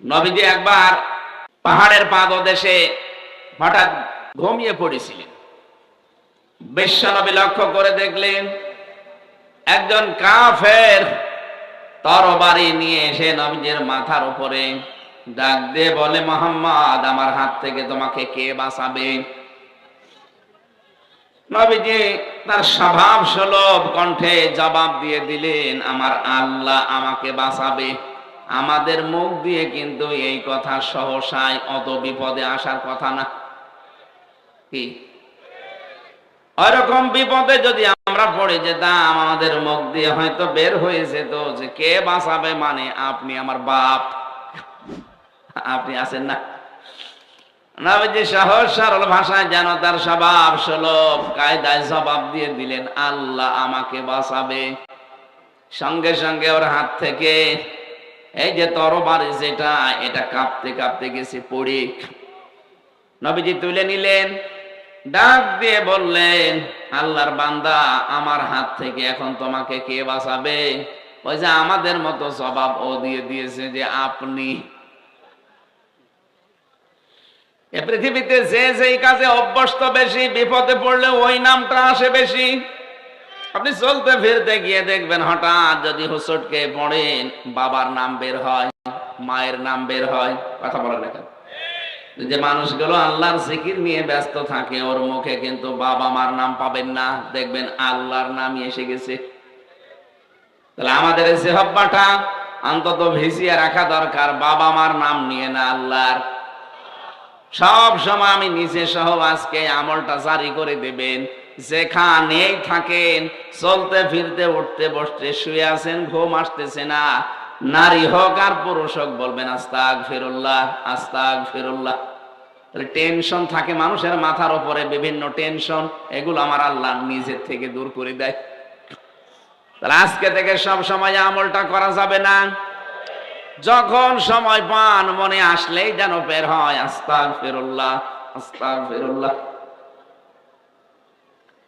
নবীজি একবার পাহাড়ের পাদদেশে হঠাৎ ঘুমিয়ে পড়েছিলেন। বিশ্বনবী লক্ষ্য করে দেখলেন একজন কাফের তরবারি নিয়ে এসে নবীজির মাথার উপরে ডাক দিয়ে বলে, মুহাম্মদ, আমার হাত থেকে তোমাকে কে বাঁচাবে? নবীজি তার স্বভাব সুলভ কণ্ঠে জবাব দিয়ে দিলেন, আমার আল্লাহ আমাকে বাঁচাবে। আমাদের মুখ দিয়ে কিন্তু এই কথা সহসায় অত বিপদে আসার কথা না। কি ওইরকম বিপদে যদি আমরা পড়ে যেতাম, আমাদের মুখ দিয়ে হয়তো বের হয়ে যেত যে কে বাঁচাবে, মানে আপনি আমার বাপ, আপনি আছেন না। নবীজি সহজ সরল ভাষায় যেন তার স্বভাব সুলভ কায়দায় জবাব দিয়ে দিলেন, আল্লাহ আমাকে বাঁচাবে। সঙ্গে সঙ্গে ওর হাত থেকে এই যে তরবারি যেটা, এটা কাঁপতে কাঁপতে গেছে পড়ে। নবীজি তুলে নিলেন, ডাক দিয়ে বললেন, আল্লাহর বান্দা, আমার হাত থেকে এখন তোমাকে কে বাঁচাবে? ওই যে আমাদের মতো জবাব ও দিয়ে দিয়েছে যে আপনি। এ পৃথিবীতে যে যেই কাজে অভ্যস্ত বেশি, বিপদে পড়লে ওই নামটা আসে বেশি। আপনি চলতে ফিরতে গিয়ে দেখবেন হঠাৎ যদি হুসটকে পড়েন, বাবার নাম বের হয়, মায়ের নাম বের হয়। কথা বলেন না? যে মানুষগুলো আল্লাহর জিকির নিয়ে ব্যস্ত থাকে, ওর মুখে কিন্তু বাবা মার নাম পাবেন না, দেখবেন আল্লাহর নামই এসে গেছে। তাহলে আমাদের এই সেহব্বাটা অন্তত ভিজিয়ে রাখা দরকার, বাবা মার নাম নিয়ে না, আল্লাহর। সব সময় আমি নিজে সহ আজকে আমলটা জারি করে দেবেন, যেখানেই থাকেন, চলতে ফিরতে উঠতে বসতে, শুয়ে আছেন, ঘুম আসতেছে না, নারী হোক আর পুরুষ হোক, বলবেন আস্তাগফিরুল্লাহ, আস্তাগফিরুল্লাহ। তাহলে টেনশন থাকে মানুষের মাথার উপরে, বিভিন্ন টেনশন, এগুলো আমার আল্লাহ নিজের থেকে দূর করে দেয়। তাহলে আজকে থেকে সব সময় আমলটা করা যাবে না। যখন সময় পান, মনে আসলেই যেন বের হয় আস্তাগফিরুল্লাহ, আস্তাগফিরুল্লাহ।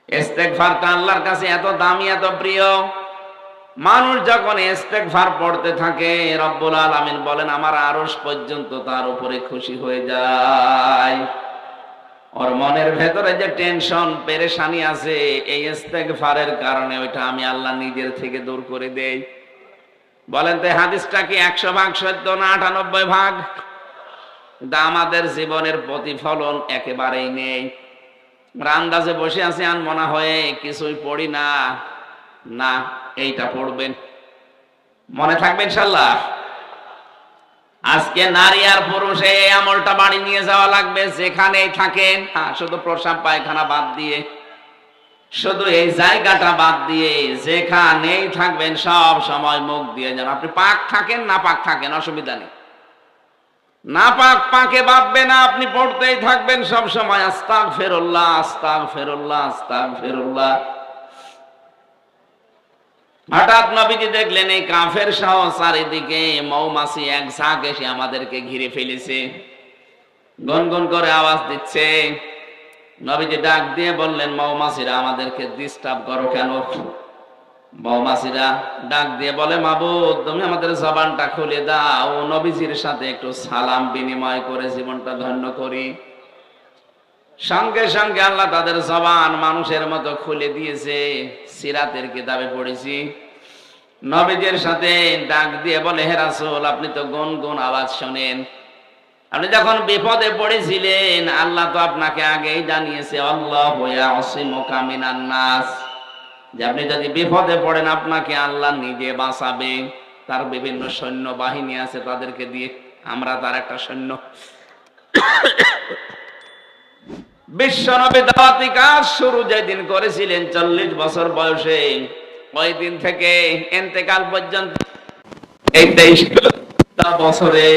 ইস্তেগফারটা আল্লাহর কাছে এত দামি, এত প্রিয়। মানুষ যখন ইস্তেগফার পড়তে থাকে, রব্বুল আলামিন বলেন আমার আরশ পর্যন্ত তার উপরে খুশি হয়ে যায়। ওর মনের ভেতরে যে টেনশন পেরেশানি আছে, এই ইস্তেগফারের কারণে ওইটা আমি আল্লাহ নিজের থেকে দূর করে দেই। বলেন তো হাদিসটা কি 100 ভাগ সত্য না 98 ভাগ? কিন্তু আমাদের জীবনের প্রতিফলন একেবারেই নেই। আন্দাজে বসে আছি, আর মনে হয় কিছুই পড়ি না। না, এইটা পড়বেন, মনে থাকবে ইনশাআল্লাহ। আজকে নারী আর পুরুষ এই আমলটা বাড়ি নিয়ে যাওয়া লাগবে, যেখানেই থাকেন। শুধু প্রসাব পায়খানা বাদ দিয়ে, শুধু এই জায়গাটা বাদ দিয়ে, যেখানেই থাকবেন সব সময় মুখ দিয়ে যেন আপনি পাক থাকেন, না পাক থাকেন, অসুবিধা নেই। না পাক পাকে বাঁধবে না, আপনি পড়তেই থাকবেন সব সময় আস্তাগফিরুল্লাহ, আস্তাগফিরুল্লাহ, আস্তাগফিরুল্লাহ। হঠাৎ নবীজি দেখলেন এই কাফের সহ চারিদিকে মৌমাছি এক ঝাঁক এসে আমাদেরকে ঘিরে ফেলেছে, গুনগুন করে আওয়াজ দিচ্ছে। নবীজি ডাক দিয়ে বললেন, মৌমাছিরা আমাদেরকে ডিস্টার্ব করো কেন? মৌমাছিরা ডাক দিয়ে বলে, মাবুদ, তুমি আমাদের জবানটা খুলে দাও, নবীজির সাথে একটু সালাম বিনিময় করে জীবনটা ধন্য করি। সঙ্গে সঙ্গে আল্লাহ তাদের জবান মানুষের মতো খুলে দিয়েছে। সিরাতের কিতাবে পড়েছি, নবীজির সাথে ডাক দিয়ে বলে, হে রাসূল, আপনি তো গুনগুন আওয়াজ শোনেন, আপনি যখন বিপদে পড়েছিলেন আল্লাহ তো আপনাকে আগেই জানিয়েছে, আল্লাহু ইয়াসিমুকা মিনান নাস, যে আপনি যদি বিপদে পড়েন আপনাকে আল্লাহ নিজে বাঁচাবে। তার বিভিন্ন সৈন্য বাহিনী আছে, তাদেরকে দিয়ে, আমরা তার একটা সৈন্য। বিশ্বনবী দাওয়াতি কাজ শুরু যেদিন করেছিলেন 40 বছর বয়সে, ওই দিন থেকে ইন্তেকাল পর্যন্ত এই 23টা বছরে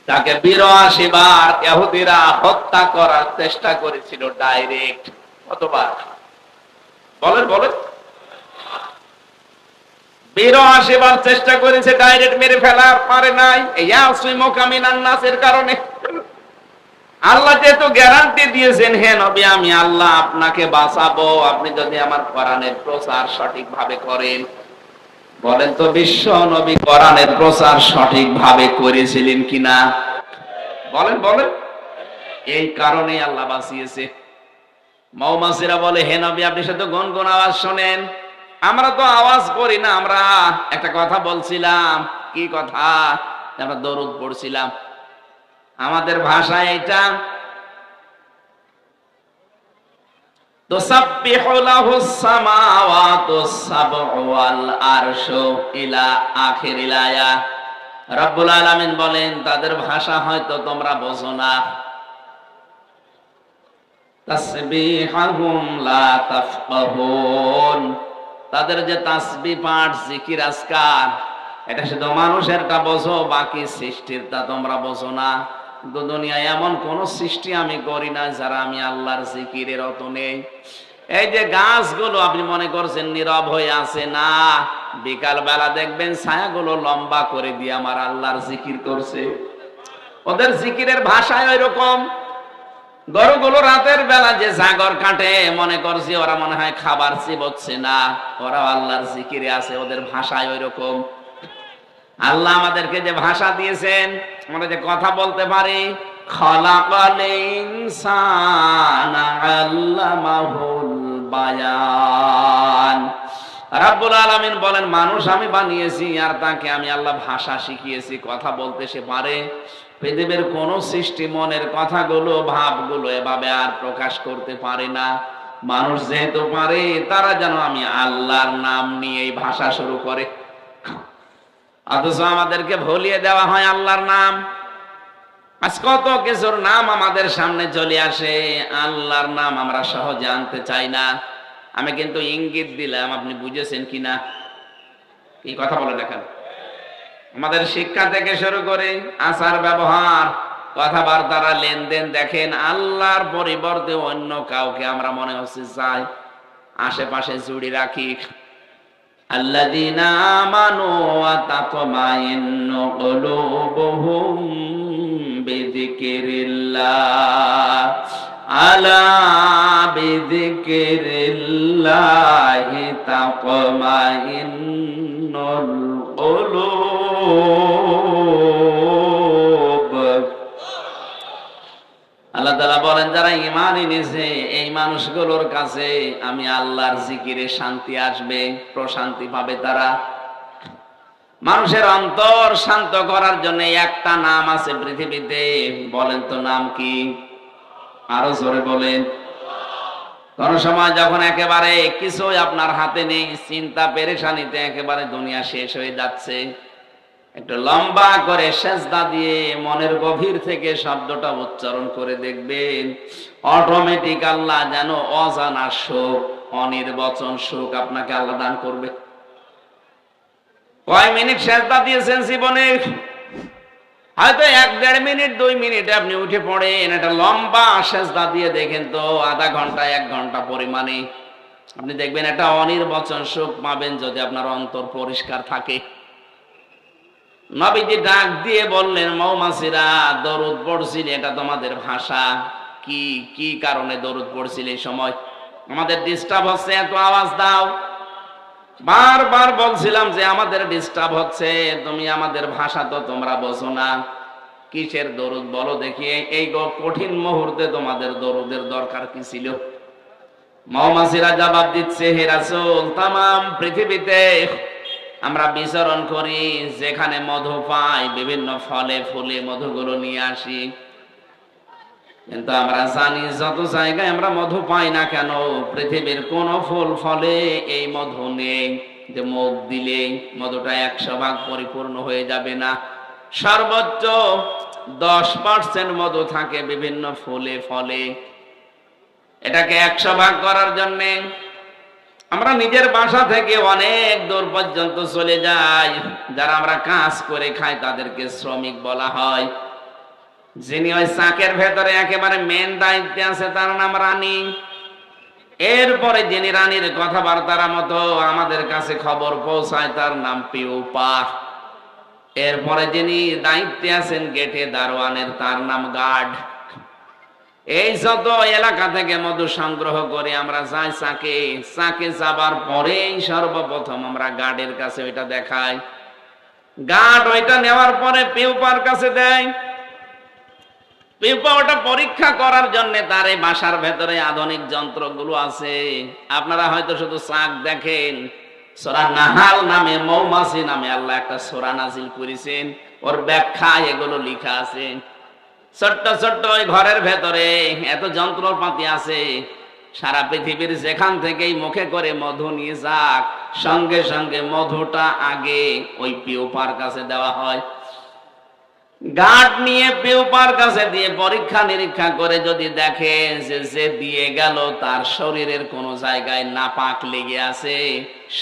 তাকে 82 বার ইহুদিরা হত্যা করার চেষ্টা করেছিল, ডাইরেক্ট। কতবার? বলেন বলেন। 82 বার চেষ্টা করেছে ডাইরেক্ট মেরে ফেলার, পারে নাই। ইয়াসিমুকা মিনান নাসের কারণে আল্লাহ যেহেতু গ্যারান্টি দিয়েছেন, হে নবী, আমি আল্লাহ আপনাকে বাঁচাবো, আপনি যদি আমার কোরআনের প্রচার সঠিকভাবে করেন। বলেন তো বিশ্ব নবী কোরআনের প্রচার সঠিকভাবে করেছিলেন কিনা? বলেন বলেন। এই কারণে আল্লাহ বাঁচিয়েছে। মৌমাছিরা বলে, হে নবী আপনি শুধু গুনগুন আওয়াজ শোনেন, আমরা তো আওয়াজ করি না, আমরা একটা কথা বলছিলাম। কি কথা? আমরা দরুদ পড়ছিলাম। আমাদের ভাষায় এটা তুসাব্বিহু লাহুস সামাওয়াতুস সাবউ ওয়াল আরশু ইলা আখিরিল আয়া। রব্বুল আলামিন বলেন তাদের ভাষা হয়তো তোমরা বোঝো না। তাসবিহুম লা তাফকাহুন, তাদের যে তাসবিহ পাঠ জিকির আজকার, এটা শুধু মানুষেরটা বোঝো, বাকি সৃষ্টিরটা তোমরা বোঝো না। কিন্তু দুনিয়ায় এমন কোন সৃষ্টি আমি করি না যারা আমি আল্লাহর জিকিরের রত নেই। এই যে গাছগুলো আপনি মনে করছেন নীরব হয়ে আছে, না, বিকাল বেলা দেখবেন ছায়াগুলো লম্বা করে দিয়ে আমার আল্লাহর জিকির করছে। ওদের জিকিরের ভাষায় ওই রকম। গরুগুলো রাতের বেলা যে জাগর কাটে, মনে করছি ওরা মনে হয় খাবার চিবোচ্ছে না, ওরা আল্লাহর জিকিরে আছে, ওদের ভাষায় ওই রকম। আল্লাহ আমাদেরকে যে ভাষা দিয়েছেন, আমরা যে কথা বলতে পারি, খলাকাল ইনসানা আল্লামাহুল বায়ান। রাব্বুল আলামিন বলেন মানুষ আমি বানিয়েছি আর তাকে আমি আল্লাহ ভাষা শিখিয়েছি, কথা বলতে সে পারে। পৃথিবীর কোন সৃষ্টি মনের কথাগুলো ভাবগুলো এভাবে আর প্রকাশ করতে পারে না। মানুষ যেহেতু পারে, তারা যেন আমি আল্লাহর নাম নিয়ে এই ভাষা শুরু করে। অথচ আমাদেরকে ভুলিয়ে দেওয়া হয় আল্লাহর নাম। আজ কত কিছুর নাম আমাদের সামনে চলে আসে, আল্লাহর নাম আমরা সহজে আনতে চাই না। আমি কিন্তু ইঙ্গিত দিলাম, আপনি বুঝেছেন কিনা? কি কথা বলে দেখেন। আমাদের শিক্ষা থেকে শুরু করে আচার ব্যবহার, কথাবার্তারা, লেনদেন, দেখেন আল্লাহর পরিবর্তে অন্য কাউকে আমরা মনে হচ্ছে চাই, আশেপাশে জুড়ি রাখি। আল্লাযীনা আমানু ওয়া তাতমাইন্নু কুলুবুহুম বিযিকরিল্লাহ, আলা বিযিকরিল্লাহি তাতমাইন্নুল কুলুব। আল্লাহ তাআলা বলেন যারা ঈমান এনেছে এই মানুষগুলোর কাছে আমি আল্লাহর জিকিরে শান্তি আসবে, প্রশান্তি পাবে তারা। মানুষের অন্তর শান্ত করার জন্য একটা নাম আছে পৃথিবীতে, বলেন তো নাম কি? আরো জোরে বলেন। কোন সময় যখন একেবারে কিছুই আপনার হাতে নেই, চিন্তা পেরেশানিতে একেবারে দুনিয়া শেষ হয়ে যাচ্ছে, একটু লম্বা করে সেজদা দিয়ে মনের গভীর থেকে শব্দটা উচ্চারণ করে দেখবেন, অটোমেটিক আল্লাহ যেন অজানা সুখ, অনির্বচন সুখ আপনাকে আল্লাহ দান করবে। কয় মিনিট সেজদা দিয়েছেন জীবনে? হয়তো 1-1.5 মিনিট 2 মিনিটে আপনি উঠে পড়েন, এটা লম্বা সেজদা দিয়ে দেখেন তো আধা ঘন্টা 1 ঘন্টা পরিমাণে আপনি দেখবেন একটা অনির্বচন সুখ পাবেন, যদি আপনার অন্তর পরিষ্কার থাকে। নবীজি ডাক দিয়ে বললেন, মৌমাছিরা দরুদ পড়ছিল, এটা তোমাদের ভাষা। কি কি কারণে দরুদ পড়ছিল এই সময়? আমাদের ডিস্টার্ব হচ্ছে, এত আওয়াজ দাও। বারবার বলছিলাম যে আমাদের ডিস্টার্ব হচ্ছে, তুমি আমাদের ভাষা তো তোমরা বোঝো না, কিসের দরুদ বলো দেখি। এই কঠিন মুহূর্তে তোমাদের দরুদের দরকার কি ছিল? মৌমাছিরা জবাব দিচ্ছে, হে রাসূল, তামাম পৃথিবীতে আমরা বিচরণ করি, যেখানে মধু পাই বিভিন্ন ফলে ফুলে মধুগুলো নিয়ে আসি, কিন্তু আমরা জানি যত জায়গায় আমরা মধু পাই না কেন, পৃথিবীর কোন ফুল ফলে এই মধু নেই যে মুখ দিলে মধুটা 100 ভাগ পরিপূর্ণ হয়ে যাবে না। সর্বোচ্চ 10% মধু থাকে বিভিন্ন ফুলে ফলে। এটাকে 100 ভাগ করার জন্য আমরা নিজের বাসা থেকে অনেক দূর পর্যন্ত চলে যাই। যারা আমরা কাজ করে খাই তাদেরকে শ্রমিক বলা হয়। যিনি ওই চাকের ভেতরে একেবারে মেন দায়িত্বে আছে তার নাম রানী। এরপরে যিনি রানীর কথাবার্তার মতো আমাদের কাছে খবর পৌঁছায় তার নাম পিউপা। এরপরে যিনি দায়িত্বে আছেন গেটে দারোয়ানের, তার নাম গার্ড। এই যত এলাকা থেকে মধু সংগ্রহ করে আমরা যাই চাকে, চাকে যাবার পরেই সর্বপ্রথম আমরা গার্ডের কাছে ওইটা দেখাই। গার্ড ওইটা নেওয়ার পরে পিউপার কাছে দেয়। পিউপা ওটা পরীক্ষা করার জন্য তার এই বাসার ভেতরে আধুনিক যন্ত্রগুলো আছে। আপনারা হয়তো শুধু চাক দেখেন, সূরা নাহাল নামে, মৌমাছি নামে আল্লাহ একটা সূরা নাজিল করেছেন, ওর ব্যাখ্যা এগুলো লেখা আছে। ছোট্ট ছোট্ট ওই ঘরের ভেতরে এত যন্ত্রপাতি আছে, সারা পৃথিবীর যেখান থেকেই মুখে করে মধু নিয়ে যাক, সঙ্গে সঙ্গে মধুটা আগে ওই পিউপার কাছে দেওয়া হয়। গার্ড নিয়ে পিউপার কাছে দিয়ে পরীক্ষা নিরীক্ষা করে যদি দেখে যে দিয়ে গেল তার শরীরের কোন জায়গায় নাপাক লেগে আছে,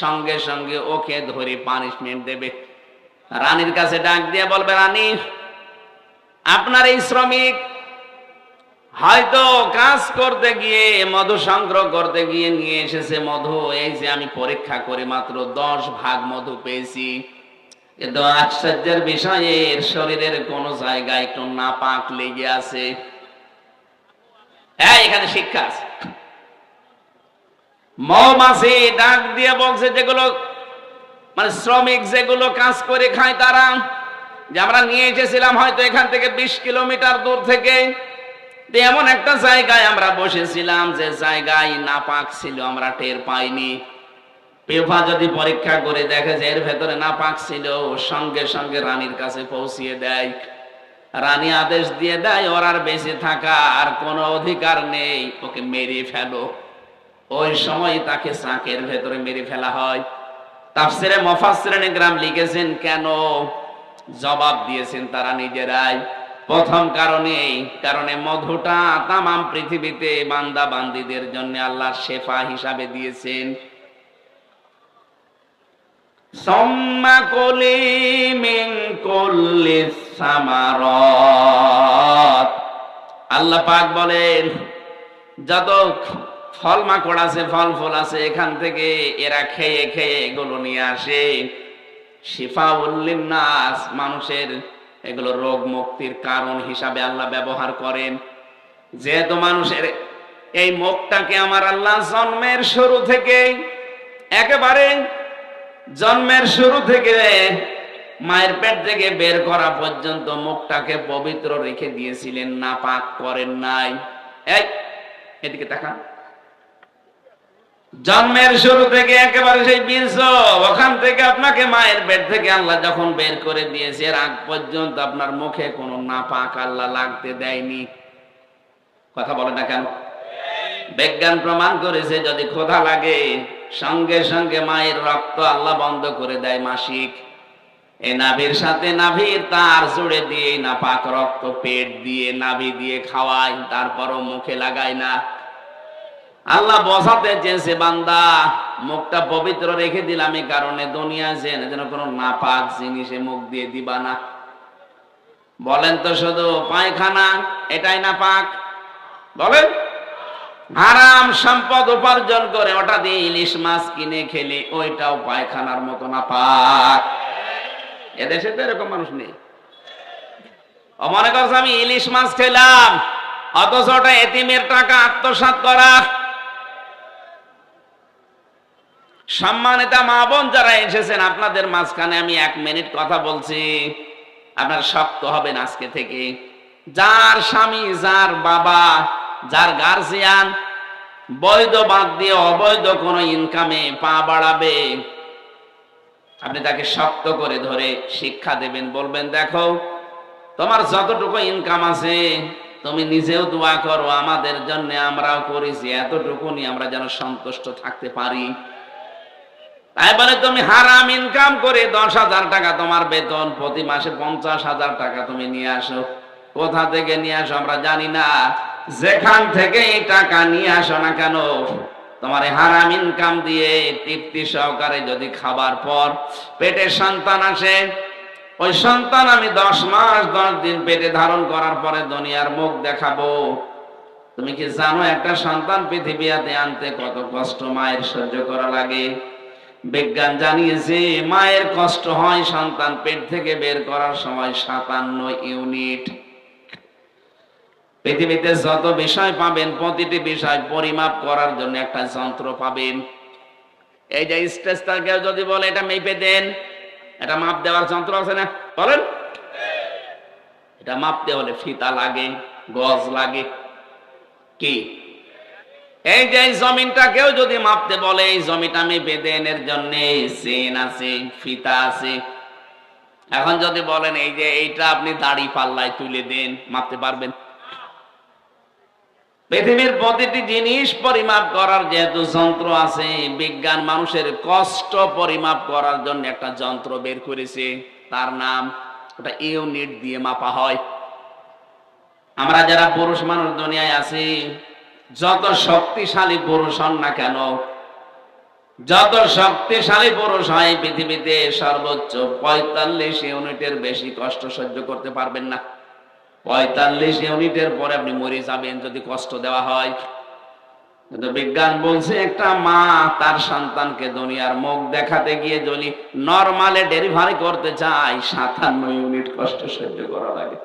সঙ্গে সঙ্গে ওকে ধরে পানিশমেন্ট দেবে। রানীর কাছে ডাক দিয়ে বলবে, রানী, আপনার এই শ্রমিক হয়তো কাজ করতে গিয়ে, মধু সংগ্রহ করতে গিয়ে নিয়ে এসেছে মধু, এই যে আমি পরীক্ষা করে মাত্র 10 ভাগ মধু পেয়েছি, কিন্তু আশ্চর্যের বিষয়ে এর শরীরের কোন জায়গায় একটু নাপাক লেগে আছে। হ্যাঁ, এখানে শিক্ষা আছে। মৌমাছি ডাক দিয়ে বলছে, যেগুলো মানে শ্রমিক যেগুলো কাজ করে খায় তারা, যে আমরা নিয়ে এসেছিলাম হয়তো এখান থেকে 20 কিলোমিটার দূর থেকে, এমন একটা জায়গায় আমরা বসেছিলাম যে জায়গায় নাপাক ছিল, আমরা টের পাইনি। পেফা যদি পরীক্ষা করে দেখে যে এর ভেতরে নাপাক ছিল, সঙ্গে সঙ্গে রানীর কাছে পৌঁছিয়ে দেয়। রানী আদেশ দিয়ে দেয়, ওর আর বেঁচে থাকা আর কোনো অধিকার নেই, ওকে মেরে ফেলো। ওই সময় তাকে চাকের ভেতরে মেরে ফেলা হয়। তাফসিরে মুফাসসিরিনে কেরাম লিখেছেন কেন, জবাব দিয়েছেন তারা নিজেরাই। প্রথম কারণে মধুটা তামাম পৃথিবীতে বান্দা বান্দীদের জন্য আল্লাহ শেফা হিসাবে দিয়েছেন। সুম্মা কুলি মিন কুল্লিস সামারাত, আল্লাহ পাক বলেন যত ফল মাকড় আছে, ফল ফুল আছে, এখান থেকে এরা খেয়ে খেয়ে এগুলো নিয়ে আসে। শিফাউল লিন্নাস, মানুষের এগুলো রোগ মুক্তির কারণ হিসাবে আল্লাহ ব্যবহার করেন। যেহেতু মানুষের এই মুখটাকে আমার আল্লাহ জন্মের শুরু থেকে, একেবারে জন্মের শুরু থেকে মায়ের পেট থেকে বের করা পর্যন্ত মুখটাকে পবিত্র রেখে দিয়েছিলেন, নাপাক করেন নাই। এই এদিকে তাকান, জন্মের শুরু থেকে একেবারে সেই বীর্য, ওখান থেকে আপনাকে মায়ের পেট থেকে আল্লাহ যখন বের করে দিয়েছে, এর আগ পর্যন্ত আপনার মুখে কোনো নাপাক আল্লাহ লাগতে দেয়নি। কথা বলে না কেন? বিজ্ঞান প্রমাণ করেছে যদি ক্ষুধা লাগে, সঙ্গে সঙ্গে মায়ের রক্ত আল্লাহ বন্ধ করে দেয় মাসিক। এই নাভির সাথে নাভির তার জুড়ে দিয়ে নাপাক রক্ত পেট দিয়ে নাভি দিয়ে খাওয়ায়, তারপরও মুখে লাগায় না। আল্লাহ বোঝাতে চেয়েছে, বান্দা মুখটা পবিত্র রেখে দিলাম এই কারণে, দুনিয়া যেন কোনো নাপাক জিনিসে মুখ দিয়ে দিবা না। বলেন তো শুধু পায়খানা এটাই নাপাক? বলেন, হারাম সম্পদ উপার্জন করে ওটা দিয়ে ইলিশ মাছ কিনে খেলে ওইটাও পায়খানার মতো নাপাক। এদেশে তো এরকম মানুষ নেই। মনে করছে আমি ইলিশ মাছ খেলাম, অথচ ওটা এতিমের টাকা আত্মসাৎ করা। সম্মানিত মা বোন যারা এসেছেন, আপনাদের মাঝখানে আমি 1 মিনিট কথা বলছি, আপনার শক্ত হবেন আজকে থেকে। যার স্বামী, যার বাবা, যার গার্জিয়ান বৈধ বাদ দিয়ে অবৈধ কোন ইনকামে পা বাড়াবে, আপনি তাকে শক্ত করে ধরে শিক্ষা দেবেন, বলবেন দেখো তোমার যতটুকু ইনকাম আছে তুমি নিজেও দোয়া করো আমাদের জন্য, আমরাও করেছি, এতটুকু নিয়ে আমরা যেন সন্তুষ্ট থাকতে পারি। তাই বলে তুমি হারাম ইনকাম করে 10,000 টাকা তোমার বেতন, প্রতি মাসে 50,000 টাকা তুমি নিয়ে আসো। কোথা থেকে নিয়ে আসো আমরা জানি না, যেখান থেকে এই টাকা নিয়ে আসো না কেন, তোমার হারাম ইনকাম দিয়ে তৃপ্তি সহকারে যদি খাবার পর পেটে সন্তান আসে, ওই সন্তান আমি 10 মাস 10 দিন পেটে ধারণ করার পরে দুনিয়ার মুখ দেখাবো। তুমি কি জানো একটা সন্তান পৃথিবীতে আনতে কত কষ্ট মায়ের সহ্য করা লাগে? বিজ্ঞান জানিয়েছে মায়ের কষ্ট হয় সন্তান পেট থেকে বের করার সময় 57 ইউনিট। পৃথিবীতে যত বিষয় পাবেন প্রতিটি বিষয় পরিমাপ করার জন্য একটা যন্ত্র পাবেন। এই যে স্টেজটা কেউ যদি বলে এটা মেপে দেন, এটা মাপ দেওয়ার যন্ত্র আছে না, বলেন? এটা মাপতে হলে ফিতা লাগে, গজ লাগে। কি এই যে জমিনটা কেউ যদি মাপতে বলে এই জমিটা মেপে দেন, এর জন্য চেন আছে, ফিতা আছে। এখন যদি বলেন এই যে এইটা আপনি দাড়ি পাল্লায় তুলে দেন, মাপতে পারবেন? পৃথিবীর প্রতিটি জিনিস পরিমাপ করার যেহেতু যন্ত্র আছে, বিজ্ঞান মানুষের কষ্ট পরিমাপ করার জন্য একটা যন্ত্র বের করেছে, তার নাম, ওটা ইউনিট দিয়ে মাপা হয়। আমরা যারা পুরুষ মানুষ দুনিয়ায় আছি, যত শক্তিশালী পুরুষ হন না কেন, যত শক্তিশালী পুরুষ হয় পৃথিবীতে সর্বোচ্চ 45 ইউনিটের বেশি কষ্ট সহ্য করতে পারবেন না। 45 ইউনিটের পরে আপনি মরে যাবেন যদি কষ্ট দেওয়া হয়। কিন্তু বিজ্ঞান বলছে একটা মা তার সন্তানকে দুনিয়ার মুখ দেখাতে গিয়ে যদি নরমালে ডেলিভারি করতে চায় 57 ইউনিট কষ্ট সহ্য করা লাগে।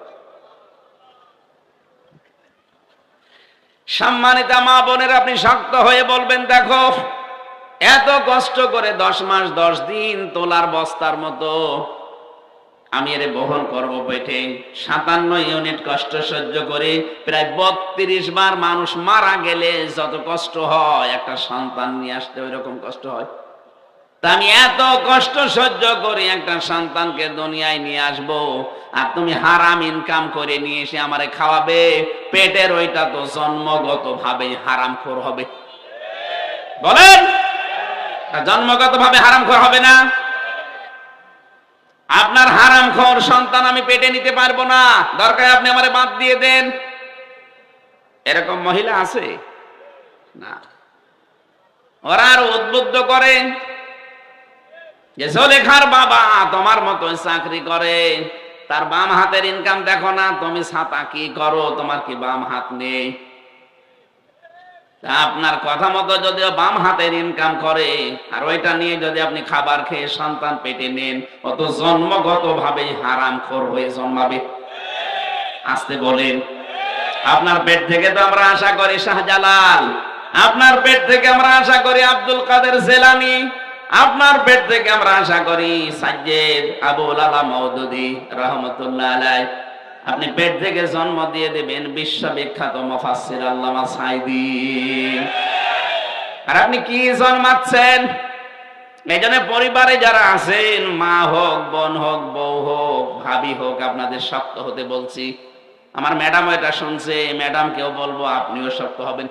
সম্মানিত মা বোনের, আপনি শক্ত হয়ে বলবেন, দেখো এত কষ্ট করে 10 মাস 10 দিন তোলার বস্তার মতো আমি এর বহন করব পেটে, 57 ইউনিট কষ্ট সহ্য করে প্রায় 32 বার মানুষ মারা গেলে যত কষ্ট হয় একটা সন্তান নিয়ে আসতে ওই রকম কষ্ট হয়। তা আমি এত কষ্ট সহ্য করে একটা সন্তানকে দুনিয়ায় নিয়ে আসবো, আর তুমি হারাম ইনকাম করে নিয়ে এসে আমারে খাওয়াবে, পেটের ওইটা তো জন্মগত ভাবে হারামখোর হবে। বলেন, জন্মগত ভাবে হারামখোর হবে না? আপনার হারামখোর সন্তান আমি পেটে নিতে পারবো না, দরকার আপনি আমারে বাদ দিয়ে দেন। এরকম মহিলা আছে না? ওরা আর উদ্বুদ্ধ করে যে জোলেখার বাবা তোমার মতো চাকরি করে, তার বাম হাতের ইনকাম দেখো না, তুমি ছাতা কি করো, তোমার কি বাম হাত নেই? আপনার কথা মতো যদিও বাম হাতের ইনকাম করে, আর ওইটা নিয়ে যদি আপনি খাবার খেয়ে সন্তান পেটে নেন, অত জন্মগত ভাবে হারামখোর হয়ে জন্মাবে। আসতে বলেন, আপনার পেট থেকে তো আমরা আশা করি শাহজালাল, আপনার পেট থেকে আমরা আশা করি আব্দুল কাদের জেলানি, আপনার পেট থেকে আমরা আশা করি সাজ্জেদ আবুল আলা মওদুদি রহমতুল্লাহ আলাইহি। আপনি পেট থেকে জন্ম দিয়ে দেবেন বিশ্ববিখ্যাত মুফাসসির আল্লামা সাঈদী। আর আপনি কি জন্মাচ্ছেন? এইজন্য পরিবারে যারা আছেন, মা হোক, বোন হোক, বউ হোক, ভাবি হোক, আপনাদের শক্ত হতে বলছি। আমার ম্যাডাম এটা শুনছে, ম্যাডামকেও বলবো আপনিও শক্ত হবেন।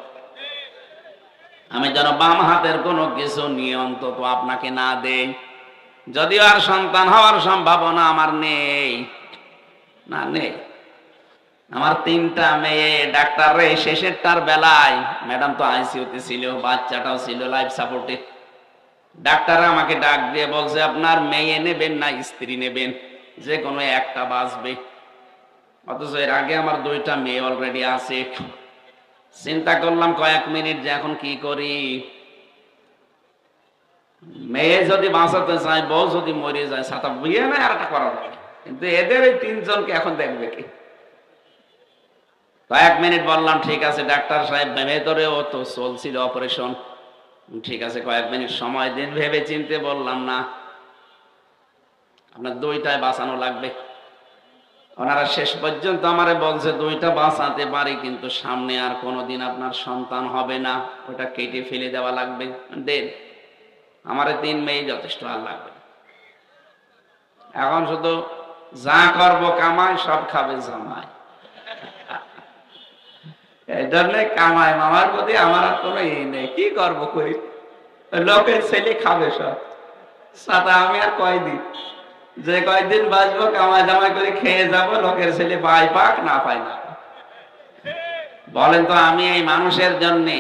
আমি যেন বাম হাতের কোনো কিছু নিয়ে অন্তত আপনাকে না দেই। যদিও আর সন্তান হওয়ার সম্ভাবনা আমার নেই, না নেই। আমার 3টা মেয়ে, ডাক্তার রে শেষেরটার বেলায়, ম্যাডাম তো আইসিইউতে ছিল, বাচ্চাটাও ছিল লাইফ সাপোর্টে। ডাক্তার আমাকে ডাক দিয়ে বলছে আপনার মেয়ে নেবেন না স্ত্রী নেবেন, যে কোনো একটা বাঁচবে। অথচ এর আগে আমার 2টা মেয়ে অলরেডি আছে। চিন্তা করলাম কয়েক মিনিট যে এখন কি করি। মেয়ে যদি বাঁচাতে চায়, বউ যদি মরে যায়, ছাতা বিয়ে না আর একটা করা যাবে, কিন্তু এদের এই 3জনকে এখন দেখবে কি? কয়েক মিনিট বললাম ঠিক আছে ডাক্তার সাহেব, ভেতরেও তো চলছিল অপারেশন, ঠিক আছে কয়েক মিনিট সময় দিন। ভেবে চিনতে বললাম না, আপনার 2টাই বাঁচানো লাগবে। ওনারা শেষ পর্যন্ত আমারে বলছে 2টা বাঁচাতে পারি, কিন্তু সামনে আর কোনোদিন আপনার সন্তান হবে না, ওটা কেটে ফেলে দেওয়া লাগবে। দেন, আমারে 3 মেয়ে যথেষ্ট, আর লাগবে। এখন শুধু যা করবো কামাই, সব খাবে জামাই। এই জন্য কামাই মামার প্রতি আমার আর কোনো নেই। কি করবো করি, লোকের ছেলে খাবে সব, সাথে আমি আর কয়দিন, যে কয়দিন বাঁচবো কামাই জামাই করে খেয়ে যাবো, লোকের ছেলে পাই পাক না পাই না। বলেন তো, আমি এই মানুষের জন্যে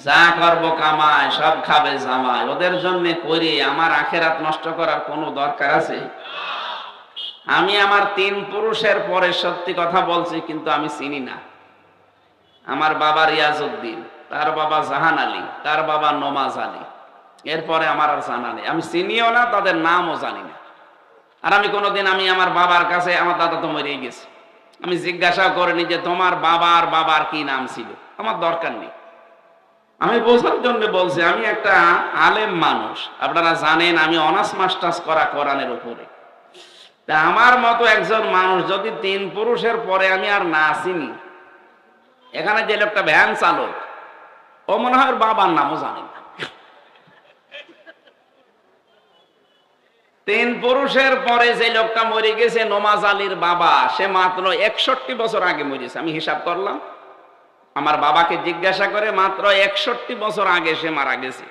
যা করবো কামাই, সব খাবে জামাই, ওদের জন্য করি, আমার আখেরাত নষ্ট করার কোনো দরকার আছে? আমি আমার 3 পুরুষের পরে সত্যি কথা বলছি, কিন্তু আমি চিনি না। আমার বাবা রিয়াজউদ্দিন, তার বাবা জাহান আলী, তার বাবা নমাজ আলী, এরপরে আমার আর জানা নেই। আমি চিনিও না, তাদের নামও জানি না। আর আমি কোনোদিন, আমি আমার বাবার কাছে, আমার দাদা তো মরে গেছে, আমি জিজ্ঞাসা করিনি যে তোমার বাবার বাবার কি নাম ছিল, আমার দরকার নেই। আমি বোঝার জন্য বলছি, আমি একটা আলেম মানুষ, আপনারা জানেন আমি অনার্স মাস্টার্স করা কোরআনের উপরে। তা আমার মতো একজন মানুষ যদি 3 পুরুষের পরে আমি আর না চিনি, এখানে যে লোকটা ভ্যান চালক ও মনে হয় ওর বাবার নামও জানে না। 3 পুরুষের পরে যে লোকটা মরে গেছে নমাজ আলীর বাবা, সে মাত্র 61 বছর আগে মরেছে। আমি হিসাব করলাম, আমার বাবাকে জিজ্ঞাসা করে মাত্র 61 বছর আগে সে মারা গেছে।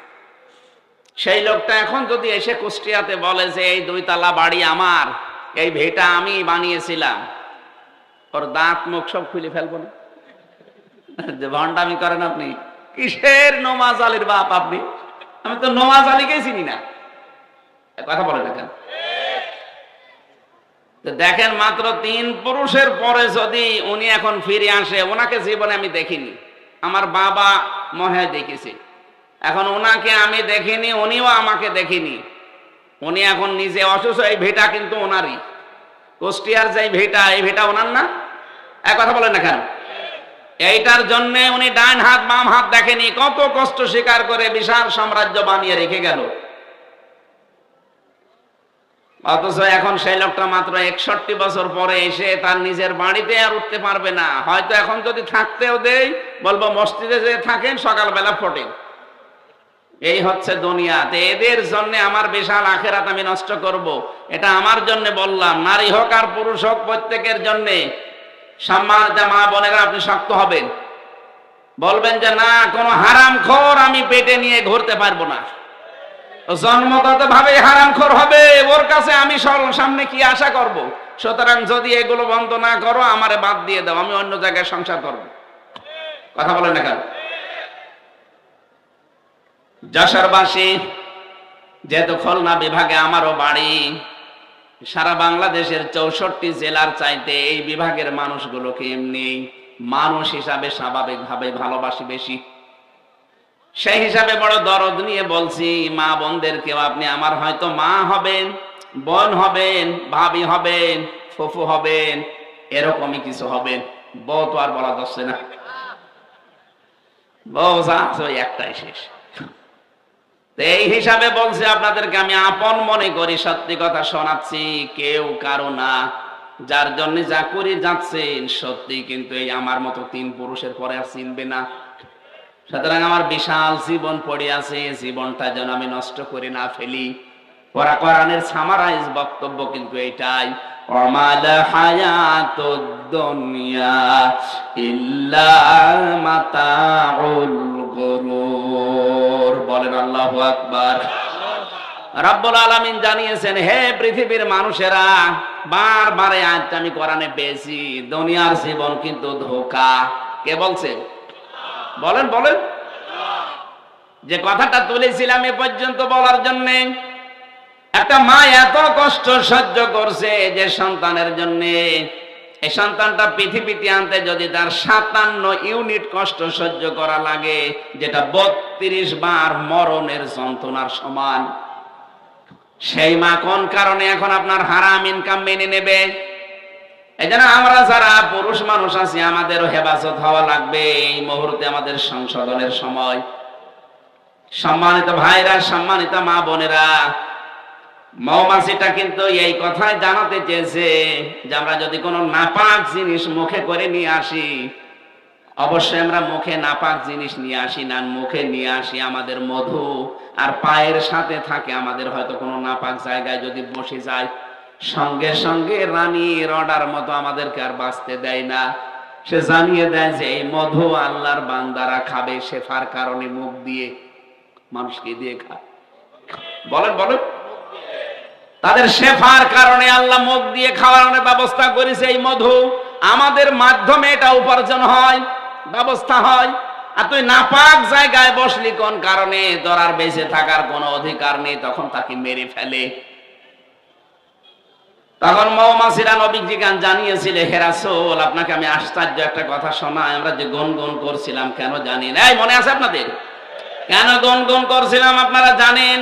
সেই লোকটা এখন যদি এসে কুষ্টিয়াতে বলে যে এই 2 তলা বাড়ি আমার, এই ভিটা আমি বানিয়েছিলাম, ওর দাঁত মুখ সব খুলে ফেলবো না যে ভণ্ডামি করেন আপনি, কিসের নমাজ আলীর বাপ আপনি? আমি তো নমাজ আলীকেই চিনি না। কথা বলে দেখেন, দেখেন মাত্র 3 পুরুষের পরে যদি উনি এখন ফিরে আসে, ওনাকে জীবনে আমি দেখিনি, আমার বাবা মনে হয় দেখেছি, এখন ওনাকে আমি দেখিনি, উনিও আমাকে দেখিনি। উনি এখন নিজে অসুস্থ, এই ভিটা কিন্তু ওনারই, কুষ্টিয়ার যে ভিটা, এই ভিটা ওনার না? এক কথা বলেন না কেন? এইটার জন্য উনি ডান হাত বাম হাত দেখেনি, কত কষ্ট স্বীকার করে বিশাল সাম্রাজ্য বানিয়ে রেখে গেল। অথচ এখন সেই লোকটা মাত্র 61 বছর পরে এসে তার নিজের বাড়িতে আর উঠতে পারবে না। হয়তো এখন যদি থাকতেও দেই, বলবো মসজিদে যে থাকেন সকালবেলা ফোটেন। এই হচ্ছে দুনিয়াতে, এদের জন্য আমার বিশাল আখেরাত আমি নষ্ট করব, এটা আমার জন্য বললাম। নারী হোক আর পুরুষ হোক, প্রত্যেকের জন্য সম্মানিত মা বোনেরা আপনি শক্ত হবেন, বলবেন যে না, কোনো হারামখোর আমি পেটে নিয়ে ঘুরতে পারবো না। জন্মগত ভাবে হারামখোর হবে, ওর কাছে আমি সামনে কি আশা করব? সুতরাং যদি এগুলো বন্ধ না করো, আমারে বাদ দিয়ে দাও, আমি অন্য জায়গায় সংসার করব। কথা বলেন না কেন? যশোরবাসী, যেহেতু খুলনা বিভাগে আমারও বাড়ি, সারা বাংলাদেশের 64 জেলার চাইতে এই বিভাগের মানুষগুলোকে এমনি মানুষ হিসাবে স্বাভাবিকভাবে ভালোবাসি বেশি। সেই হিসাবে বড় দরদ নিয়ে বলছি মা বোনদেরকেও, আপনি আমার হয়তো মা হবেন, বোন হবেন, ভাবি হবেন, ফুফু হবেন, এরকমই কিছু হবেন। বউ তো আর বলা যাচ্ছে না, বউ যা আছে ওই একটাই শেষ। এই হিসাবে বলছি আপনাদেরকে, আমি আপন মনে করি, সত্যি কথা শোনাচ্ছি, কেউ কারো না। যার জন্য যা করে যাচ্ছেন সত্যি, কিন্তু এই আমার মতো 3 পুরুষের পরে আর চিনবে না। সুতরাং আমার বিশাল জীবন পড়ে আছে, জীবনটা যেন আমি নষ্ট করে না ফেলি। কোরআনের সামারাইজ বক্তব্য কিন্তু এটাই, ওয়ামাল হায়াতুদ দুনিয়া ইল্লা মাতাউল গুরুর। বলেন আল্লাহু আকবার। রব্বুল আলামিন জানিয়েছেন, হে পৃথিবীর মানুষেরা, বারবার আয়াতটা আমি কোরআনে পেয়েছি, দুনিয়ার জীবন কিন্তু ধোঁকা। কে বলছে? বলেন বলেন। যে কথাটা তুলেছিলাম এ পর্যন্ত বলার জন্য, একটা মা এত কষ্ট সহ্য করছে যে সন্তানের জন্য, এই সন্তানটা পৃথিবীতে আনতে যদি তার 57 ইউনিট কষ্ট সহ্য করা লাগে, যেটা 32 বার মরণের যন্ত্রণার সমান, সেই মা কোন কারণে এখন আপনার হারাম ইনকাম মেনে নেবে? এই জন্য আমরা যারা পুরুষ মানুষ আছি, আমাদেরও হেফাজত হওয়া লাগবে। এই মুহূর্তে আমাদের সংশোধনের সময়। সম্মানিত ভাইরা, সম্মানিত মা বোনেরা, মৌমাছিটা কিন্তু এই কথাই জানাতে চেয়েছে যে আমরা যদি কোনো নাপাক জিনিস মুখে করে নিয়ে আসি, অবশ্যই আমরা মুখে নাপাক জিনিস নিয়ে আসি না, মুখে নিয়ে আসি আমাদের মধু, আর পায়ের সাথে থাকে আমাদের হয়তো কোনো নাপাক জায়গায় যদি বসে যায়, সঙ্গে সঙ্গে রানীর অর্ডার মতো আমাদেরকে আর বাঁচতে দেয় না। সে জানিয়ে দেয় যে এই মধু আল্লাহর বান্দারা খাবে, শেফার কারণে মুখ দিয়ে। মানুষকে দিয়ে খায়, বলেন বলেন। তাদের শেফার কারণে আল্লাহ মুখ দিয়ে খাওয়ানোর ব্যবস্থা করেছে। এই মধু আমাদের মাধ্যমে এটা উপার্জন হয়, ব্যবস্থা হয়। আর তুই নাপাক জায়গায় বসলি কোন কারণে? তোর আর বেঁচে থাকার কোনো অধিকার নেই, তখন তাকে মেরে ফেলে। তখন মৌমাছিরা নবীজি গান জানিয়েছিল, হে রাসূল, আপনাকে আমি আশ্চর্য একটা কথা শোনাই। আমরা যে গুনগুন করছিলাম, কেন জানেন? এই মনে আছে আপনাদের কেন গুনগুন করছিলাম আপনারা জানেন?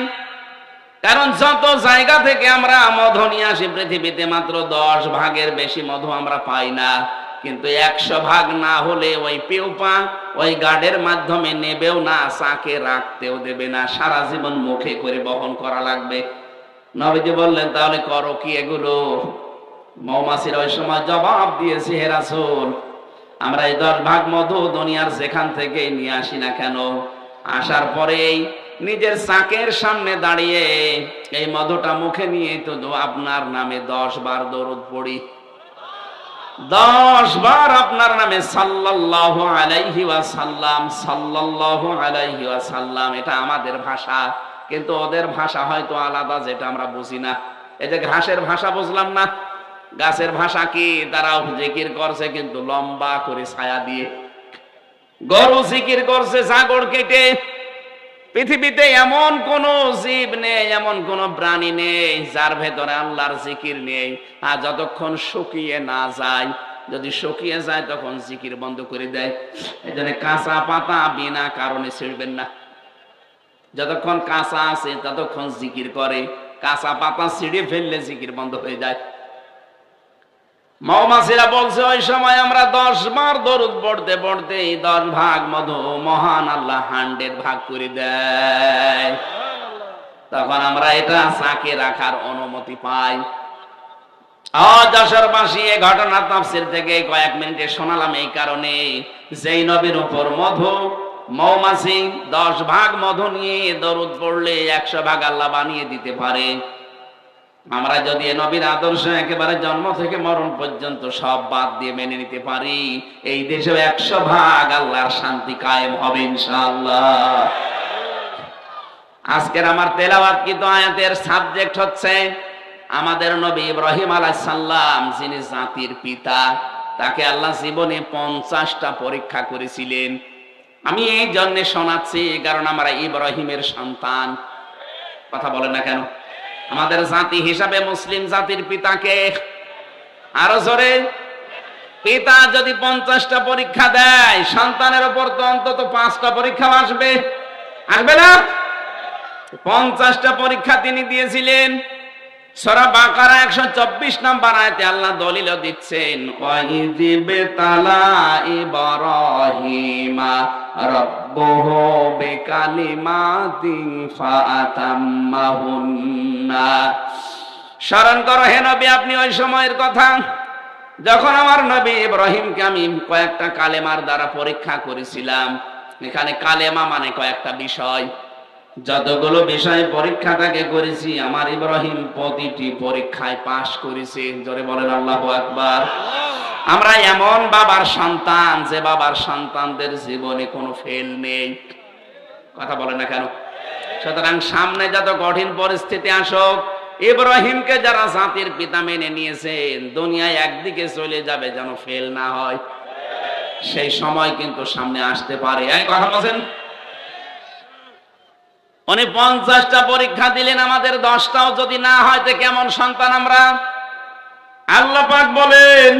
কারণ যত জায়গা থেকে আমরা মধু নিয়ে আসি পৃথিবীতে, মাত্র 10 ভাগের বেশি মধু আমরা পাই না। কিন্তু 100 ভাগ না হলে ওই পেউপা ওই গার্ডের মাধ্যমে নেবেও না, চাকে রাখতেও দেবে না, সারা জীবন মুখে করে বহন করা লাগবে। নবীজি বললেন, তাহলে করো কি এগুলো? মৌমাছির ওই সময় জবাব দিয়েছে, হে রাসূল, আমরা এই 10 ভাগ মধু দুনিয়ার যেখান থেকে নিয়ে আসি না কেন, আসার পরেই নিজের চাকের সামনে দাঁড়িয়ে এই মধুটা মুখে নিয়ে তো আপনার নামে 10 বার দরুদ পড়ি, 10 বার আপনার নামে সাল্লাল্লাহু আলাইহি ওয়াসাল্লাম, সাল্লাল্লাহু আলাইহি ওয়াসাল্লাম। এটা আমাদের ভাষা, কিন্তু ওদের ভাষা হয়তো আলাদা, যেটা আমরা বুঝি না। এই যে ঘাসের ভাষা বুঝলাম না, গাছের ভাষা কি? তারাও জিকির করছে কিন্তু লম্বা করে ছায়া দিয়ে। গরু জিকির করছে ছাগল কেটে। পৃথিবীতে এমন কোন জীব নেই, এমন কোন প্রাণী নেই যার ভেতরে আল্লাহর জিকির নেই। আর যতক্ষণ শুকিয়ে না যায়, যদি শুকিয়ে যায় তখন জিকির বন্ধ করে দেয়। এই জন্য কাঁচা পাতা বিনা কারণে ছিঁড়বেন না। যতক্ষণ কাঁচা আছে ততক্ষণ জিকির করে, কাঁচা পাতা ছিঁড়ে ফেললে জিকির বন্ধ হয়ে যায়। মৌমাছিরা বলছে, ওই সময় আমরা 10 বার দরুদ পড়তে পড়তে 10 ভাগ মধু মহান আল্লাহ 100 ভাগ করে দেয়। তখন আমরা এটা চাকে রাখার অনুমতি পাই। যশোরবাসী এই ঘটনা তাফসীর থেকে কয়েক মিনিটে শোনালাম এই কারণে, যেই নবীর উপর মধু মৌমাছি 10 ভাগ মধু নিয়ে দরুদ পড়লে 100 ভাগ আল্লাহ বানিয়ে দিতে পারে। আমরা যদি নবীর আদর্শ একেবারে জন্ম থেকে মরণ পর্যন্ত সব বাদ দিয়ে মেনে নিতে পারি, এই দেশে 100 ভাগ আল্লাহর শান্তি কায়েম হবে ইনশাআল্লাহ। আজকের আমার তেলাওয়াত কিন্তু আয়াতের সাবজেক্ট হচ্ছে আমাদের নবী ইব্রাহিম আলাইহিস সালাম, যিনি জাতির পিতা। তাকে আল্লাহ জীবনে 50টা পরীক্ষা করেছিলেন। আমি এই জন্য শোনাচ্ছি কারণ আমরা ইব্রাহিমের সন্তান। কথা বলেন না কেন? আমাদের জাতি হিসাবে মুসলিম জাতির পিতাকে আরো জোরে, পিতা যদি 50টা পরীক্ষা দেয়, সন্তানের উপর তো অন্তত 5টা পরীক্ষা আসবে, আসবে না? 50টা পরীক্ষা তিনি দিয়েছিলেন। সূরা বাকারা 124 নম্বর আয়াতে আল্লাহ দলিল দিচ্ছেন, ওয়াইযিবতালা ইব্রাহিমা রাব্বুহু বিকালিমাতিন ফাআতাম্মাহুন্না। স্মরণ করো হে নবী, আপনি ওই সময়ের কথা যখন আমার নবী ইব্রাহিমকে আমি কয়েকটা কালেমার দ্বারা পরীক্ষা করেছিলাম। এখানে কালেমা মানে কয়েকটা বিষয়। যতগুলো বিষয় পরীক্ষাটাকে করেছি, আমার ইব্রাহিম প্রতিটি পরীক্ষায় পাশ করেছে। জোরে বলেন আল্লাহু আকবার। আমরা এমন বাবার সন্তান যে বাবার সন্তানদের জীবনে কোনো ফেল নেই। কথা বলেন না কেন? সুতরাং সামনে যত কঠিন পরিস্থিতি আসুক, ইব্রাহিমকে যারা জাতির পিতা মেনে নিয়েছেন, দুনিয়ায় একদিকে চলে যাবে যেন ফেল না হয়। সেই সময় কিন্তু সামনে আসতে পারে। এই কথা বলেন, উনি 50টা পরীক্ষা দিলেন, আমাদের 10টাও যদি না হয় তো কেমন সন্তান আমরা? আল্লাহ পাক বলেন,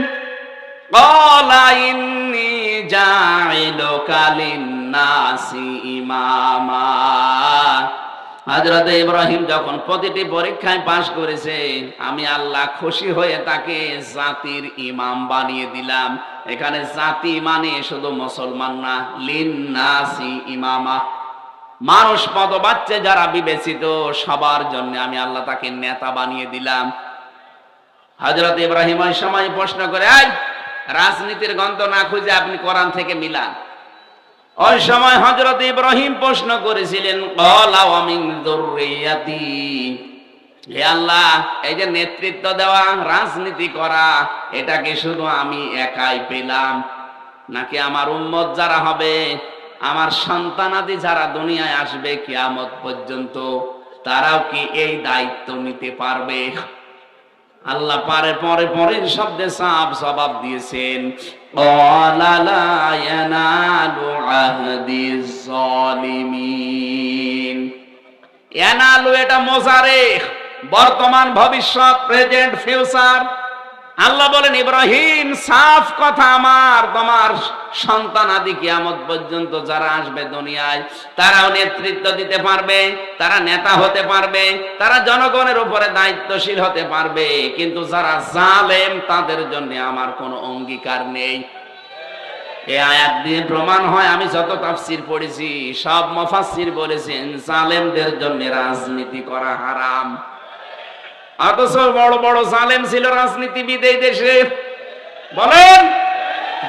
ক্বালা ইন্নী জাইলুকা লিন-নাসি ইমামা। হযরত ইব্রাহিম যখন প্রতিটি পরীক্ষায় পাশ করেছে, আমি আল্লাহ খুশি হয়ে তাকে জাতির ইমাম বানিয়ে দিলাম। এখানে জাতি মানে শুধু মুসলমান না, লিন-নাসি ইমামা, মানুষ পদবাচ্চা যারা বিবেচিত সবার জন্য আমি আল্লাহ তাকে নেতা বানিয়ে দিলাম। হযরত ইব্রাহিম ওই সময় প্রশ্ন করে, এই রাজনীতির গন্ধ না খুঁজে আপনি কোরআন থেকে মিলান। ওই সময় হযরত ইব্রাহিম প্রশ্ন করেছিলেন, ক্বালা ওয়া মিন যুররিয়াতি, হে আল্লাহ, এই যে নেতৃত্ব দেওয়া, রাজনীতি করা, এটা কি শুধু আমি একাই পেলাম, নাকি আমার উম্মত যারা হবে, আমার সন্তানাদি যারা দুনিয়ায় আসবে কিয়ামত পর্যন্ত, তারাও কি এই দায়িত্ব নিতে পারবে? আল্লাহ পারে পরে পরের শব্দে সাফ জবাব দিয়েছেন, ক্বালা লা ইয়ানালু আহদিজ জালিমিন। ইয়ানালু এটা মুজারে, বর্তমান ভবিষ্যৎ, প্রেজেন্ট ফিউচার। আল্লাহ বলেন, ইব্রাহিম সাফ কথা, আমার তোমার সন্তান আদি কিয়ামত পর্যন্ত যারা আসবে দুনিয়ায়, তারাও নেতৃত্ব দিতে পারবে, তারা নেতা হতে পারবে, তারা জনগণের উপরে দায়িত্বশীল হতে পারবে, কিন্তু যারা জালেম তাদের জন্য আমার কোনো অঙ্গীকার নেই। এই আয়াত দিয়ে প্রমাণ হয়, আমি যত তাফসীর পড়েছি সব মুফাসসির বলেছেন জালেমদের জন্য রাজনীতি করা হারাম। অথচ বড় বড় জালেম ছিল রাজনীতিবিদ এই দেশে। বলেন,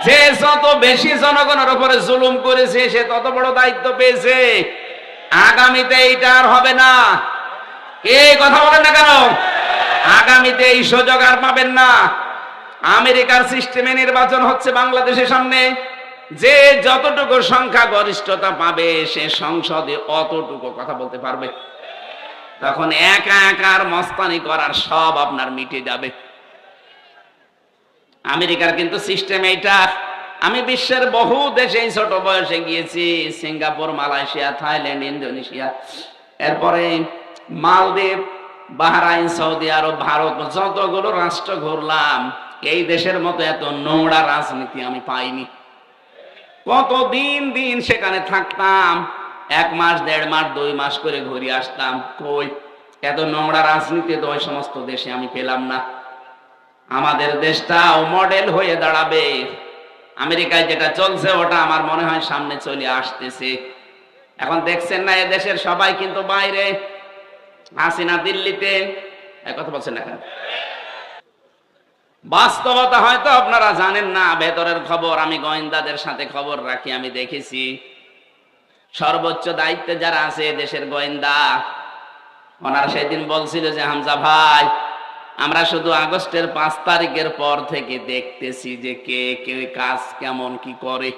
যে যত বেশি জনগণের উপরে জুলুম করেছে সে তত বড় দায়িত্ব পেয়েছে। আগামীতে এইটা আর হবে না। কে কথা বলেন না কেন? আগামীতে এই সুযোগ আর পাবেন না। আমেরিকার সিস্টেমে নির্বাচন হচ্ছে বাংলাদেশের সামনে, যে যতটুকু সংখ্যা গরিষ্ঠতা পাবে সে সংসদে অতটুকু কথা বলতে পারবে। তখন একা একার মস্তানি করার সব আপনার মিটে যাবে। আমেরিকার কিন্তু সিস্টেম এইটা। আমি বিশ্বের বহু দেশে ছোট বয়সে গিয়েছি, সিঙ্গাপুর, মালয়েশিয়া, থাইল্যান্ড, ইন্দোনেশিয়া, এরপরে মালদ্বীপ, বাহরাইন, সৌদি আরব, ভারত, যতগুলো রাষ্ট্র ঘুরলাম, এই দেশের মতো এত নোংরা রাজনীতি আমি পাইনি। কত দিন দিন সেখানে থাকতাম, 1 মাস, 1.5 মাস, 2 মাস করে ঘুরে আসতাম। কই এত নোংরা রাজনীতি তো ওই সমস্ত দেশে আমি পেলাম না। আমাদের দেশটাও মডেল হয়ে দাঁড়াবে। আমেরিকায় যেটা চলছে ওটা আমার মনে হয় সামনে চলে আসতেছে। এখন দেখছেন না, এদেশের সবাই কিন্তু বাইরে, হাসিনা দিল্লিতে, কথা বলছেন না। বাস্তবতা হয়তো আপনারা জানেন না, ভেতরের খবর আমি গোয়েন্দাদের সাথে খবর রাখি, আমি দেখেছি সর্বোচ্চ দায়িত্বে যারা আছে দেশের গোয়েন্দা, ওনারা সেদিন বলছিল যে হামজা ভাই, আমরা শুধু আগস্টের 5 তারিখের পর থেকে দেখতেছি যে কে কে কাজ কেমন কি করে।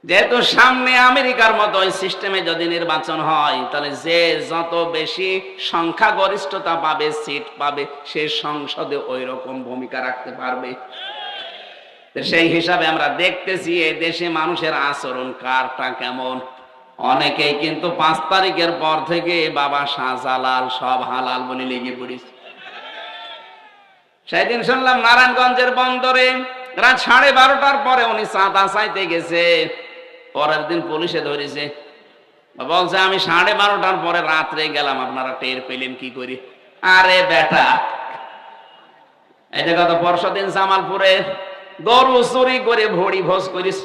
যেহেতু সামনে আমেরিকার মতো ওই সিস্টেমে যদি নির্বাচন হয়, তাহলে যে যত বেশি সংখ্যাগরিষ্ঠতা পাবে, সিট পাবে, সে সংসদে ওই রকম ভূমিকা রাখতে পারবে। সেই হিসাবে আমরা দেখতেছি এই দেশে মানুষের আচরণ কারটা কেমন। অনেকেই কিন্তু 5 তারিখের পর থেকে বাবা শাহজালাল সব হালাল বলে লেগে পড়েছে। সেদিন শুনলাম নারায়ণগঞ্জের বন্দরে রাত 12:30টার পরে উনি চাঁদা চাইতে গেছে, পরের দিন পুলিশে ধরেছে। বলছে আমি 12:30টার পরে রাত্রে গেলাম, আপনারা টের পেলেন কি করি? আরে বেটা, এই যে গত পরশুদিন জামালপুরে গরু চুরি করে ভড়ি ভোজ করিস,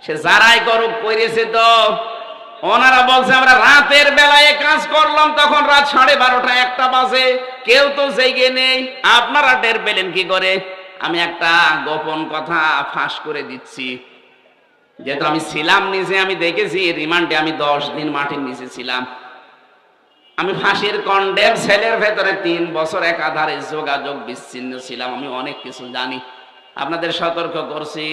সে যারাই করুক করেছে। তো ওনারা বলছে আমরা রাতের বেলায় কাজ করলাম, তখন রাত 12:30 1টা বাজে, কেউ তো জেগে নেই, আপনারা টের পেলেন কি করে? আমি একটা গোপন কথা ফাঁস করে দিচ্ছি। যেহেতু আমি ছিলাম নিচে, আমি দেখেছি রিমান্ডে আমি 10 দিন মাটির নিচে ছিলাম। আমি ফাঁসির কন্ডেম সেলের ভেতরে 3 বছর একাধারে যোগাযোগ বিচ্ছিন্ন ছিলাম। আমি অনেক কিছু জানি, আপনাদের সতর্ক করছি।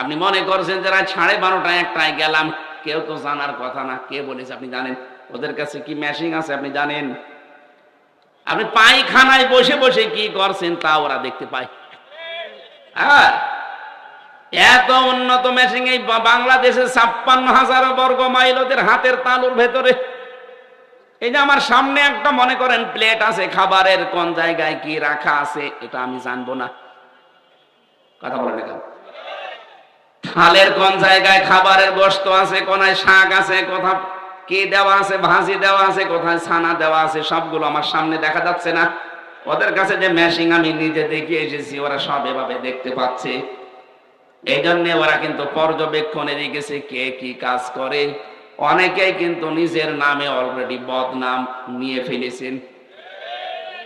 আপনি মনে করছেন যারা 12:30 1টায় গেলাম, কেউ তো জানার কথা না। কে বলেছে আপনি জানেন? ওদের কাছে কি মেশিন আছে আপনি জানেন? আপনি পায়খানায় বসে বসে কি করছেন তা ওরা দেখতে পায়। হ্যাঁ, এত উন্নত মেশিন এই বাংলাদেশে 56,000 বর্গ মাইল ওদের হাতের তালুর ভেতরে। এই যে আমার সামনে একটা মনে করেন প্লেট আছে, খাবারের কোন জায়গায় কি রাখা আছে এটা আমি জানবো না। কথা বলেন না। থালের কোন জায়গায় খাবারের গোশত আছে, কোনায় শাক আছে, কোথায় কি দেওয়া আছে, ভাজি দেওয়া আছে, কোথায় ছানা দেওয়া আছে, সবগুলো আমার সামনে দেখা যাচ্ছে না। ওদের কাছে যে মেশিন আমি নিজে দেখে এসেছি, ওরা সব এভাবে দেখতে পাচ্ছে। এই জন্য ওরা কিন্তু পর্যবেক্ষণে রেখেছে কে কি কাজ করে। অনেকেই কিন্তু নিজের নামে অলরেডি বদনাম নিয়ে ফেলেছেন।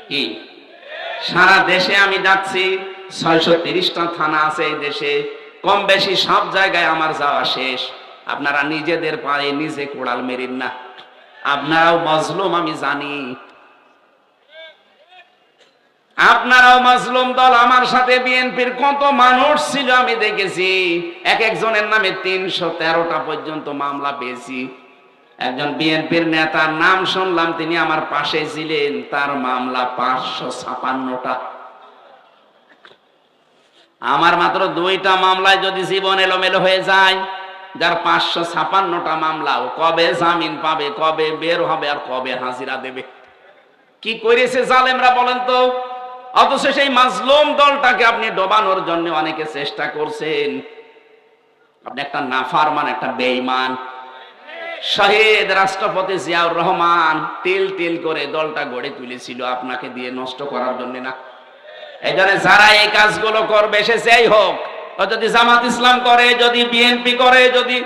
কি সারা দেশে আমি যাচ্ছি, 630টা থানা আছে এই দেশে, কম বেশি সব জায়গায় আমার যাওয়া শেষ। আপনারা নিজেদের পায়ে নিজে কোড়াল মেরেন না, আপনারাও মজলুম আমি জানি। আপনারাও মাজলুম দল। আমার সাথে বিএনপির কত মানুষ ছিল আমি দেখেছি, এক একজনের নামে 313টা পর্যন্ত মামলা পেয়েছি। একজন বিএনপির নেতার নাম শুনলাম, তিনি আমার পাশে ছিলেন, তার মামলা 556টা। আমার মাত্র 2টা মামলায় যদি জীবন এলোমেলো হয়ে যায়, যার 556টা মামলা, ও কবে জামিন পাবে, কবে বের হবে, আর কবে হাজিরা দেবে? কি করেছে জালেমরা বলেন তো? অথচ সেই মাজলুম দলটাকে আপনি ডোবানোর জন্য অনেকে চেষ্টা করছেন। আপনি একটা নাফরমান, একটা বেঈমান। শহীদ রাষ্ট্রপতি জিয়াউর রহমান তিল তিল করে দলটা গড়ে তুলেছিল আপনাকে দিয়ে নষ্ট করার জন্য না। এই জন্য যারা এই কাজগুলো করবে, সে যেই হোক, যদি জামাত ইসলাম করে, যদি বিএনপি করে, যদি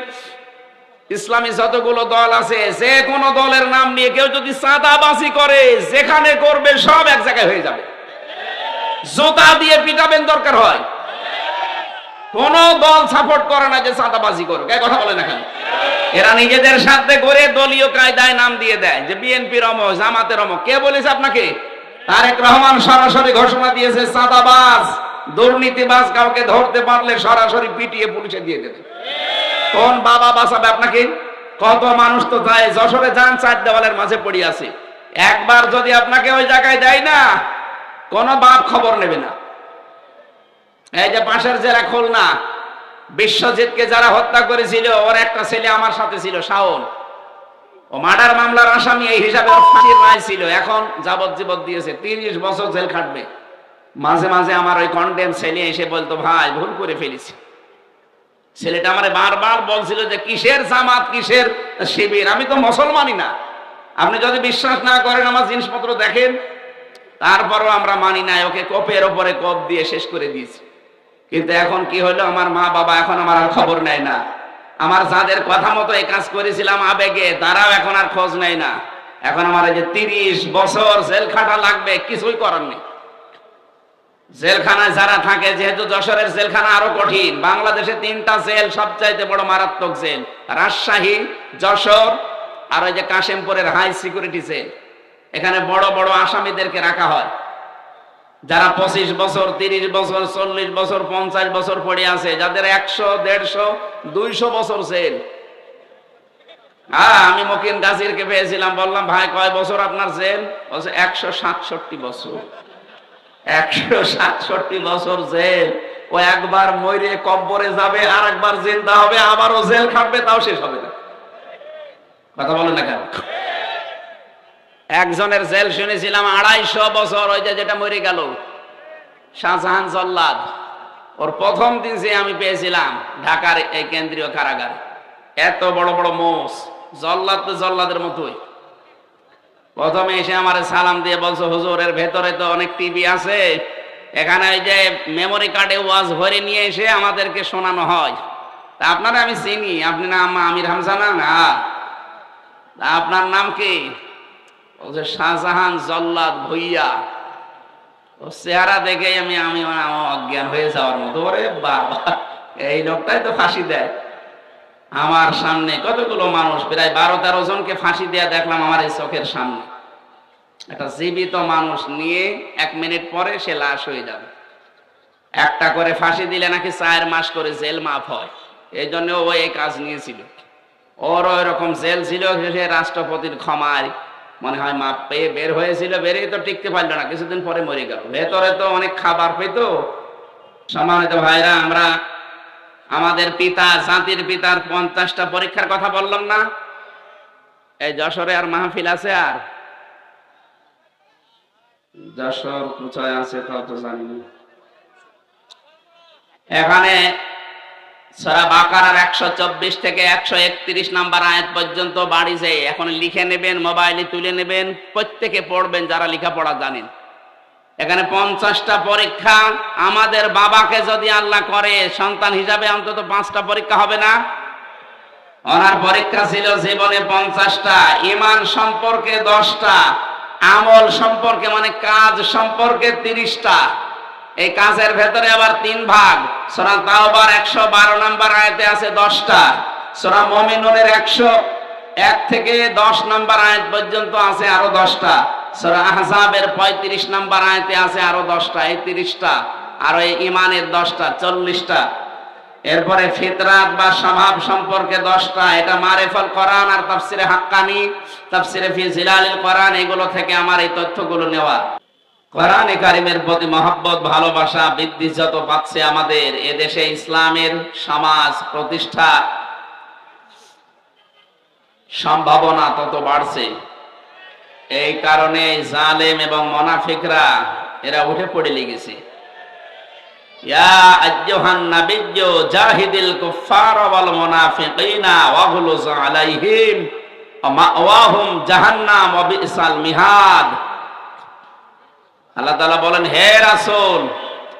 ইসলামী যতগুলো দল আছে, যে কোনো দলের নাম নিয়ে কেউ যদি চাঁদাবাজি করে, যেখানে করবে সব এক জায়গায় হয়ে যাবে। জোতা দিয়ে পিটাবেন দরকার হয়। কোন দল সাপোর্ট করে না যে চাঁদাবাজি করুক, এই কথা বলে না কেন? এরা নিজেদের সাথে করে দলীয় কায়দায় নাম দিয়ে দেয় যে বিএনপির অমক, জামাতের অমক। কে বলেছে আপনাকে? তারেক রহমান সরাসরি ঘোষণা দিয়েছে, চাঁদাবাজ, দুর্নীতিবাজ কাউকে ধরতে পারলে সরাসরি পিটিয়ে পুলিশে দিয়ে দেবে। কোন বাবা বাঁচাবে আপনাকে? কত মানুষ তো যায়, যশোরে যান, চার দেওয়ালের মাঝে পড়ে আছে। একবার যদি আপনাকে ওই জায়গায় দেয় না, কোন বাপ খবর নেবে না। এই যে পাশের জেলা খুলনা, বিশ্বজিৎকে যারা হত্যা করেছিল, ওর একটা ছেলে আমার সাথে ছিল, শাওন। ও মার্ডার মামলার আসামি, এই হিসাবে ওর ফাঁসির রায় ছিল। এখন যাবজ্জীবন দিয়েছে, 30 বছর জেল খাটবে। মাঝে মাঝে আমার ওই কন্ডেম ছেলে এসে বলতো, ভাই ভুল করে ফেলেছি। ছেলেটা আমারে বারবার বলছিল যে কিসের জামাত, কিসের শিবির, আমি তো মুসলমানই না। আপনি যদি বিশ্বাস না করেন, আমার জিনিসপত্র দেখেন। তারপরও আমরা মানি না, ওকে কোপের ওপরে কোপ দিয়ে শেষ করে দিয়েছি। কিন্তু এখন কি হলো, আমার মা বাবা এখন আমার আর খবর নেয় না। আমার যাদের কথা মতো এই কাজ করেছিলাম আবেগে, তারাও এখন আর খোঁজ নেয় না। এখন আমার এই যে 30 বছর জেল খাটা লাগবে, কিছুই করার নেই। জেলখানায় যারা থাকে, যেহেতু যশোরের জেলখানা আরো কঠিন, বাংলাদেশে 3টা জেল সবচাইতে বড় মারাত্মক জেল, রাজশাহী, যশোর আর ওই যে কাশিমপুরের হাই সিকিউরিটি জেল। এখানে বড় বড় আসামিদেরকে রাখা হয়, যারা 25 বছর, 30 বছর, 40 বছর, 50 বছর পড়ে আছে, যাদের 100, 150, 200 বছর জেল। আমি মকিন গাজীরকে পেয়েছিলাম, বললাম, ভাই কয় বছর আপনার জেল? বলছে 167 বছর। 167 বছর জেল। ও একবার মরে কব্বরে যাবে, আর একবার জিন্দা হবে, আবারও জেল খাটবে, তাও শেষ হবে না। কথা বলেন না কেন? একজনের জেল শুনেছিলাম 250 বছর, ওই যেটা মরে গেল, শাহজাহান জল্লাদ। ওর প্রথম দিন যে আমি পেয়েছিলাম ঢাকার এই কেন্দ্রীয় কারাগারে, এত বড় বড় মোষ, জল্লাদ তো জল্লাদের মতোই। প্রথমে এসে আমার সালাম দিয়ে বলছো, হুজুর এর ভেতরে তো অনেক টিভি আছে, এখানে ওই যে মেমোরি কার্ডে ওয়াজ ভরে নিয়ে এসে আমাদেরকে শোনানো হয়। তা আপনারা আমি চিনি, আপনি না আমির হামজা না? তা আপনার নাম কি? বলছে শাহজাহান জল্লাদ ভুইয়া। ও চেহারা দেখে আমি অজ্ঞান হয়ে যাওয়ার মতো। ওরে বাবা, এই লোকটাই তো ফাঁসি দেয়। আমার সামনে কতগুলো মানুষ, প্রায় 12-13 জনকে ফাঁসি দেয়া দেখলাম আমার এই চোখের সামনে। একটা জীবিত মানুষ নিয়ে 1 মিনিট পরে সে লাশ হয়ে যাবে। একটা করে ফাঁসি দিলে নাকি 4 মাস করে জেল মাফ হয়। এই জন্য ও এই কাজ নিয়েছিল। ওর ওই রকম জেল ছিল, সে রাষ্ট্রপতির ক্ষমায় মনে হয় মাপ পেয়ে বের হয়েছিল। বেরিয়ে তো টিকতে পারলো না, কিছুদিন পরে মরে গেল। ভেতরে তো অনেক খাবার পেত। সম্মানিত ভাইরা, আমরা আমাদের পিতা, জাতির পিতার 50টা পরীক্ষার কথা বললাম না? এই যশোরে আর মাহফিল আছে? আর যশোর কোথায় আছে তাও তো জানি না। এখানে সূরা বাকারার 124 থেকে 131 নাম্বার আয়াত পর্যন্ত বাড়ি যায়, এখন লিখে নেবেন, মোবাইলে তুলে নেবেন, প্রত্যেকে পড়বেন যারা লেখাপড়া জানেন। এখানে 50টা পরীক্ষা। আমাদের বাবাকে যদি আল্লাহ করে সন্তান হিসাবে, অন্তত 5টা পরীক্ষা হবে না? ওনার পরীক্ষা ছিল জীবনে 50টা, ঈমান সম্পর্কে 10টা, আমল সম্পর্কে মানে কাজ সম্পর্কে 30টা। এই কাজের ভেতরে আবার 3 ভাগ। সূরা তাওবার 112 নম্বর আয়াতে আছে 10টা, সূরা মুমিনুনের 101 থেকে 10 নম্বর আয়াত পর্যন্ত আছে আরো 10টা, সূরা আহজাবের 35 নম্বর আয়াতে আছে আরো 10টা, এই 30টা। আর এই ঈমানের 10টা, 40টা। এরপরে ফিতরাত বা স্বভাব সম্পর্কে 10টা। এটা মারিফাতুল কোরআন আর তাফসিরে হাক্কানি, তাফসিরে ফি জিলালিল কোরআন, এগুলো থেকে আমার এই তথ্যগুলো নেওয়া। কোরআনে কারিমের প্রতি মহব্বত, ভালোবাসা বৃদ্ধি যত পাচ্ছে, আমাদের এদেশে ইসলামের সমাজ প্রতিষ্ঠা সম্ভাবনা তত বাড়ছে। এই কারণে জালেম এবং মুনাফিকরা এরা উঠে পড়ে লেগেছে। ইয়া আইয়ুহান নাবিয়্যু জাহিদিল কুফফারা ওয়াল মুনাফিকিনা ওয়াগলুজ আলাইহিম ওয়া মাওয়াহুম জাহান্নাম ওয়া বিসাল মিহাদ। আল্লাহ তাআলা বলেন, হে রাসূল,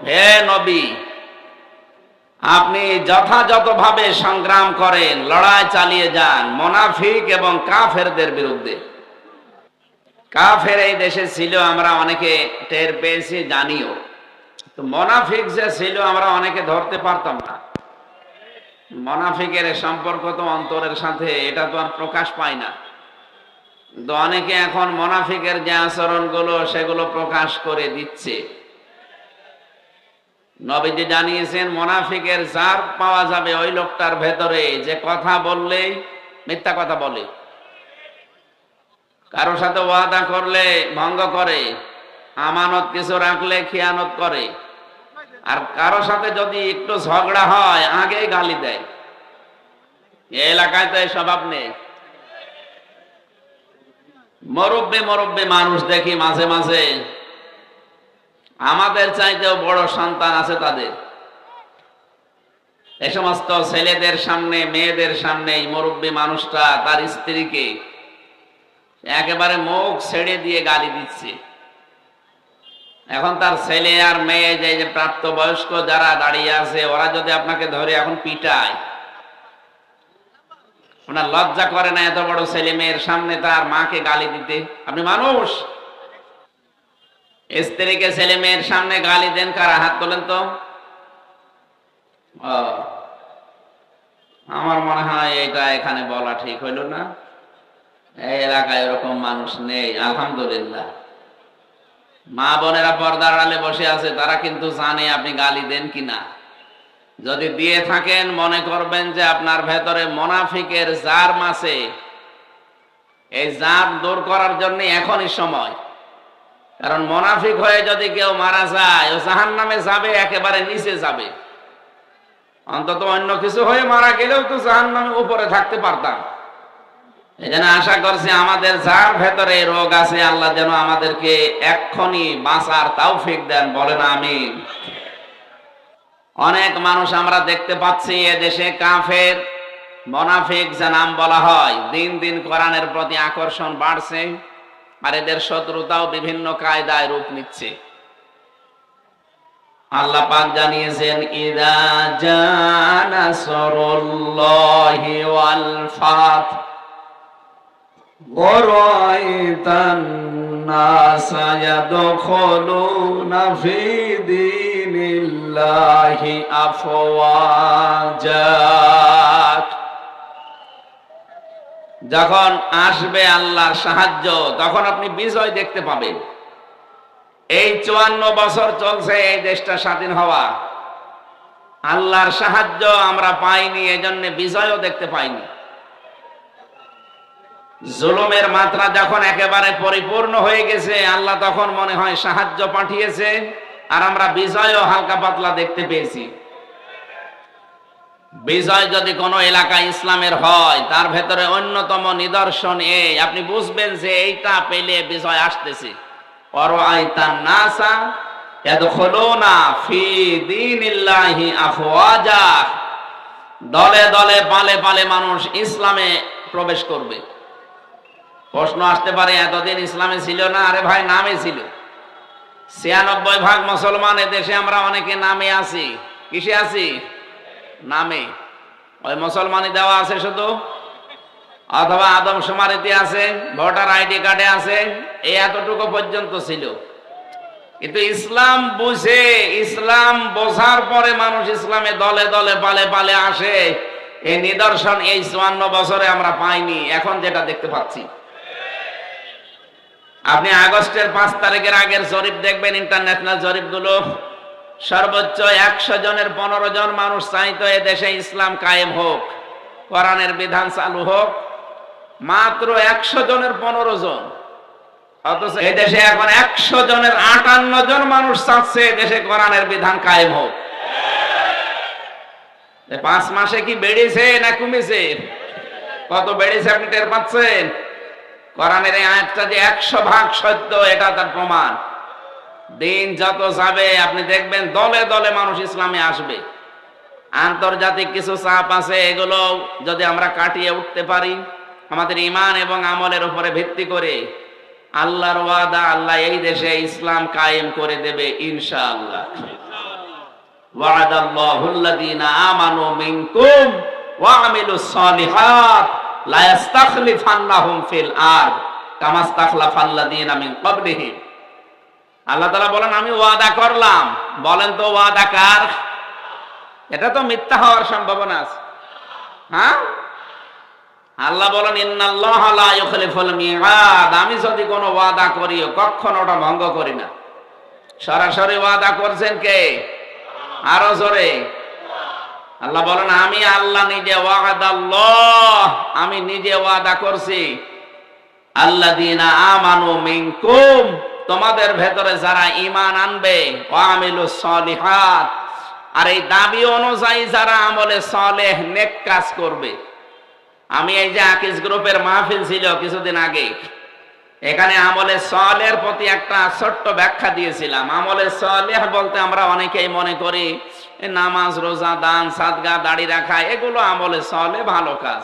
হে নবী, আপনি যথাযথভাবে সংগ্রাম করেন, লড়াই চালিয়ে যান মুনাফিক এবং কাফেরদের বিরুদ্ধে। কাফের এই দেশে ছিল, আমরা অনেকে টের পেয়েছি, জানিও। তো মুনাফিক যে ছিল আমরা অনেকে ধরতে পারতাম না। মুনাফিকের সম্পর্ক তো অন্তরের সাথে, এটা তো আর প্রকাশ পায় না। কিন্তু অনেকে এখন মুনাফিকের যে আচরণগুলো সেগুলো প্রকাশ করে দিচ্ছে। নবীজি জানিয়েছেন, মুনাফিকের জার পাওয়া যাবে ওই লোকটার ভেতরে যে কথা বললেই মিথ্যা কথা বলে, কারোর সাথে ওয়াদা করলে ভঙ্গ করে, আমানত কিছু রাখলে খিয়ানত করে, আর কারো সাথে যদি একটু ঝগড়া হয় আগেই গালি দেয়। এই এলাকায় তো এই স্বভাব নেই। মুরব্বি মানুষ দেখি মাঝে মাঝে, আমাদের চাইতেও বড় সন্তান আছে তাদের। এই সমস্ত ছেলেদের সামনে, মেয়েদের সামনে এই মুরব্বি মানুষটা তার স্ত্রীকে একেবারে মুখ ছেড়ে দিয়ে গালি দিচ্ছে। এখন তার ছেলে আর মেয়ে, যে প্রাপ্তবয়স্ক যারা দাঁড়িয়ে আছে, ওরা যদি আপনাকে ধরে এখন পিটায়, ওনার লজ্জা করে না এত বড় ছেলে মেয়ের সামনে তার মাকে গালি দিতে? আপনি মানুষ, স্ত্রীকে ছেলে মেয়ের সামনে গালি দেন কারা? হাত তোলেন তো। আমার মনে হয় এটা এখানে বলা ঠিক হইল না। এই এলাকায় এরকম মানুষ নেই, আলহামদুলিল্লাহ। মা বোনেরা পর্দার আড়ালে বসে আছে, তারা কিন্তু জানে আপনি গালি দেন কিনা। যদি দিয়ে থাকেন, মনে করবেন যে আপনার ভেতরে মুনাফিকের জার্ম আছে। এই জার্ম দূর করার জন্য এখনই সময়। কারণ মুনাফিক হয়ে যদি কেউ মারা যায়, ও জাহান্নামে যাবে, একেবারে নিচে যাবে। অন্তত অন্য কিছু হয়ে মারা গেলেও তো জাহান্নামে উপরে থাকতে পারতাম। এই জন্য আশা করছি আমাদের যার ভেতরে রোগ আছে, আল্লাহ যেন আমাদেরকে এক্ষুনি বাঁচার তৌফিক দেন। বলেন আমিন। অনেক মানুষ আমরা দেখতে পাচ্ছি এদেশে কাফের, মুনাফিক যা নাম বলা হয়, দিন দিন কোরআনের প্রতি আকর্ষণ বাড়ছে, আর এদের শত্রুতাও বিভিন্ন কায়দায় রূপ নিচ্ছে। আল্লাহ পাক জানিয়েছেন, ইযা জাআ নাসরুল্লাহি ওয়াল ফাত ওয়ারাইতান নাসা ইয়াদখুলুনা ফি দীনিল্লাহি আফওয়াজা। যখন আসবে আল্লাহর সাহায্য, তখন আপনি বিজয় দেখতে পাবেন। এই 54 বছর চলছে এই দেশটা স্বাধীন হওয়া, আল্লাহর সাহায্য আমরা পাইনি, এজন্য বিজয়ও দেখতে পাইনি। জুলুমের মাত্রা যখন একেবারে পরিপূর্ণ হয়ে গেছে, আল্লাহ তখন মনে হয় সাহায্য পাঠিয়েছে, আর আমরা বিজয়ও হালকা পাতলা দেখতে পেয়েছি। বিজয় যদি কোনো এলাকায় ইসলামের হয়, তার ভেতরে অন্যতম নিদর্শন এই, আপনি বুঝবেন যে এইটা পেলে বিজয় আসতেছে। ওয়ারাইতান নাসা ইয়াদখুলুনা ফি দীনিল্লাহি আফওয়াজা। দলে দলে পালে পালে মানুষ ইসলামে প্রবেশ করবে। প্রশ্ন আসতে পারে, এতদিন ইসলামে ছিল না? আরে ভাই, নামে ছিল। 96% মুসলমান দেশে, আমরা অনেকে নামে আছি। কিসে আছি? নামে। ওই মুসলমানই দেওয়া আছে শুধু, অথবা আদমশুমারিতে আছে, ভোটার আইডি কার্ডে আছে, এই এতটুকু পর্যন্ত ছিল। কিন্তু ইসলাম বুঝে, ইসলাম বোঝার পরে মানুষ ইসলামে দলে দলে পালে পালে আসে, এই নিদর্শন এই 54 বছরে আমরা পাইনি। এখন যেটা দেখতে পাচ্ছি, আপনি আগস্টের 5 তারিখের আগের জরিপ দেখবেন, ইন্টারন্যাশনাল জরিপগুলো, সর্বোচ্চ 100 জনের 15 জন মানুষ চাইতো এ দেশে ইসলাম কায়েম হোক, কোরআনের বিধান চালু হোক। মাত্র 100 জনের 15 জন। অথচ এই দেশে এখন 100 জনের 58 জন মানুষ চাচ্ছে দেশে কোরআনের বিধান কায়েম হোক। 5 মাসে কি বেড়েছে না কমেছে? কত বেড়েছে আপনি টের পাচ্ছেন? কোরআনের এই আয়াতটা যে 100% সত্য, এটা তার প্রমাণ। দিন যত যাবে আপনি দেখবেন দলে দলে মানুষ ইসলামে আসবে। আন্তর্জাতিক কিছু চাপ আছে, এগুলো যদি আমরা কাটিয়ে উঠতে পারি আমাদের ঈমান এবং আমলের উপরে ভিত্তি করে, আল্লাহর ওয়াদা, আল্লাহ এই দেশে ইসলাম কায়েম করে দেবে ইনশাআল্লাহ। ওয়াদাল্লাহুল্লাযীনা আমানু মিনকুম ওয়া আমিলুস সালিহাত লা ইস্তাখলিফান্নাহুম ফিল আরদ কামা ইস্তাখলাফাল্লাযীনা মিন ক্বাবলিহিম। আল্লাহ তাআলা বলেন আমি ওয়াদা করলাম। বলেন তো ওয়াদা কার? এটা তো মিথ্যা হওয়ার সম্ভাবনা আছে। হ্যাঁ, আল্লাহ বলেন ইন্নাল্লাহা লা ইউখলিফুল মিআদ, আমি যদি কোনো ওয়াদা করি কখনো ওটা ভঙ্গ করি না। সরাসরি ওয়াদা করছেন কে? আরো জোরে। আল্লাহ বলেন আমি আল্লাহ নিজে, ওয়াদাল্লাহ, আমি নিজে ওয়াদা করছি। আল্লাযীনা আমানু মিনকুম, তোমাদের ভেতরে যারা ঈমান আনবে, ওয়া আমিলুস সালিহাত, আর এই দাবি অনুযায়ী যারা আমলে সালেহ নেক কাজ করবে। আমি এই যে আকিজ গ্রুপের মাহফিল ছিল কিছুদিন আগে, এখানে আমলে সালেহের প্রতি একটা ছোট্ট ব্যাখ্যা দিয়েছিলাম। আমলে সালেহ বলতে আমরা অনেকেই মনে করি নামাজ, রোজা, দান, সাদগা, দাড়ি রাখা, এগুলো আমলে সালেহ, ভালো কাজ।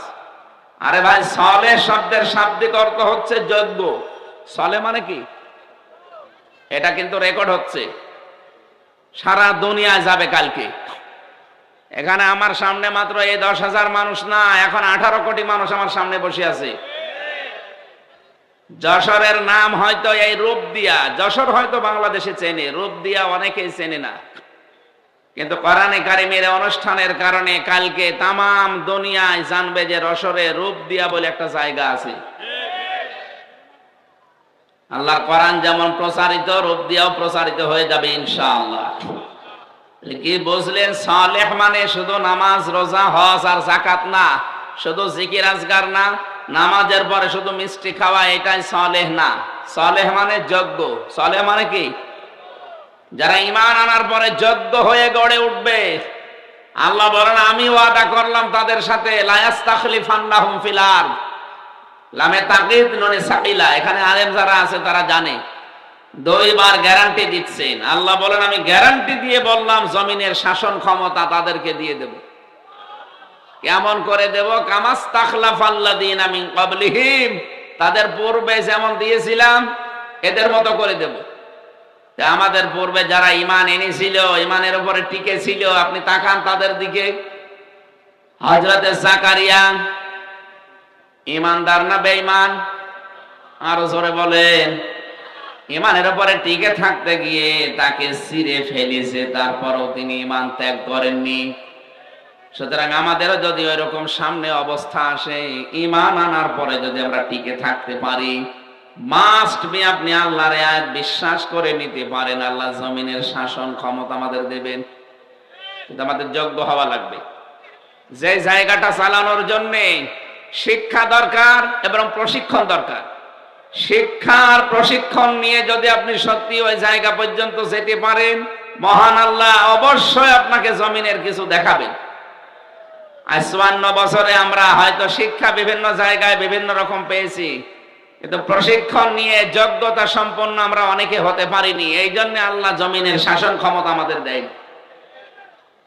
আরে ভাই, সালেহ শব্দের শাব্দিক অর্থ হচ্ছে যোগ্য। সালেহ মানে কি? এটা কিন্তু রেকর্ড হচ্ছে, সারা দুনিয়ায় যাবে কালকে। এখানে আমার সামনে মাত্র এই 10,000 মানুষ না, এখন 18 কোটি মানুষ আমার সামনে বসে আছে। যশোরের নাম হয়তো এই রূপদিয়া, যশোর হয়তো বাংলাদেশে চেনে, রূপদিয়া অনেকেই চেনে না, কিন্তু কোরআনে কারিমের অনুষ্ঠানের কারণে কালকে তামাম দুনিয়ায় জানবে যে যশোরে রূপদিয়া বলে একটা জায়গা আছে। আল্লাহর কোরআন যেমন প্রচারিত, রূপদিয়াও প্রচারিত হয়ে যাবে ইনশাআল্লাহ। কি বুঝলেন? সালেহ মানে শুধু নামাজ, রোজা, হজ আর যাকাত না, শুধু জিকির আজকার না, নামাজের পরে শুধু মিষ্টি খাওয়া, এটাই সালেহ না। সালেহ মানে যোগ্য। সালেহ মানে কি? যারা ঈমান আনার পরে যোগ্য হয়ে গড়ে উঠবে। আল্লাহ বলেন আমি ওয়াদা করলাম তাদের সাথে, লা ইস্তাখলিফান্নাহুম ফিল আরদ। লামে তাকিদ নুনে সাকিলা, এখানে আলেম যারা আছে তারা জানে, 2 বার গ্যারান্টি দিচ্ছেন। আল্লাহ বলেন আমি গ্যারান্টি দিয়ে বললাম জমিনের শাসন ক্ষমতা তাদেরকে দিয়ে দেব। কেমন করে দেব? কামাস্তাখলাফাল্লাযীনা মিন ক্বাবলিহিম, তাদের পূর্বে যেমন দিয়েছিলাম এদের মতো করে দেব। আমাদের পূর্বে যারা ঈমান এনেছিল, ঈমানের উপরে টিকে ছিল, আপনি তাকান তাদের দিকে। হযরত জাকারিয়া ঈমানদার না বেঈমান? আরো জোরে বলেন। ঈমানের উপরে টিকে থাকতে গিয়ে তাকে ছিঁড়ে ফেলেছে, তারপরও তিনি ঈমান ত্যাগ করেননি। সুতরাং আমাদেরও যদি ওইরকম সামনে অবস্থা আসে, ঈমান আনার পরে যদি আমরা টিকে থাকতে পারি, মাস্ট বি আপনি আল্লাহর আয়াত বিশ্বাস করে নিতে পারেন, আল্লাহ জমিনের শাসন ক্ষমতা আমাদের দেবেন। কিন্তু আমাদের যোগ্য হওয়া লাগবে। যে জায়গাটা চালানোর জন্য শিক্ষা দরকার এবং প্রশিক্ষণ দরকার। শিক্ষার প্রশিক্ষণ নিয়ে যদি আপনি সত্যি ওই জায়গা পর্যন্ত যেতে পারেন, মহান আল্লাহ অবশ্যই আপনাকে জমিনের কিছু দেখাবেন। 54 বছরে আমরা হয়তো শিক্ষা বিভিন্ন জায়গায় বিভিন্ন রকম পেয়েছি, কিন্তু প্রশিক্ষণ নিয়ে যোগ্যতা সম্পন্ন আমরা অনেকে হতে পারিনি। এই জন্য আল্লাহ জমিনের শাসন ক্ষমতা আমাদের দেয়।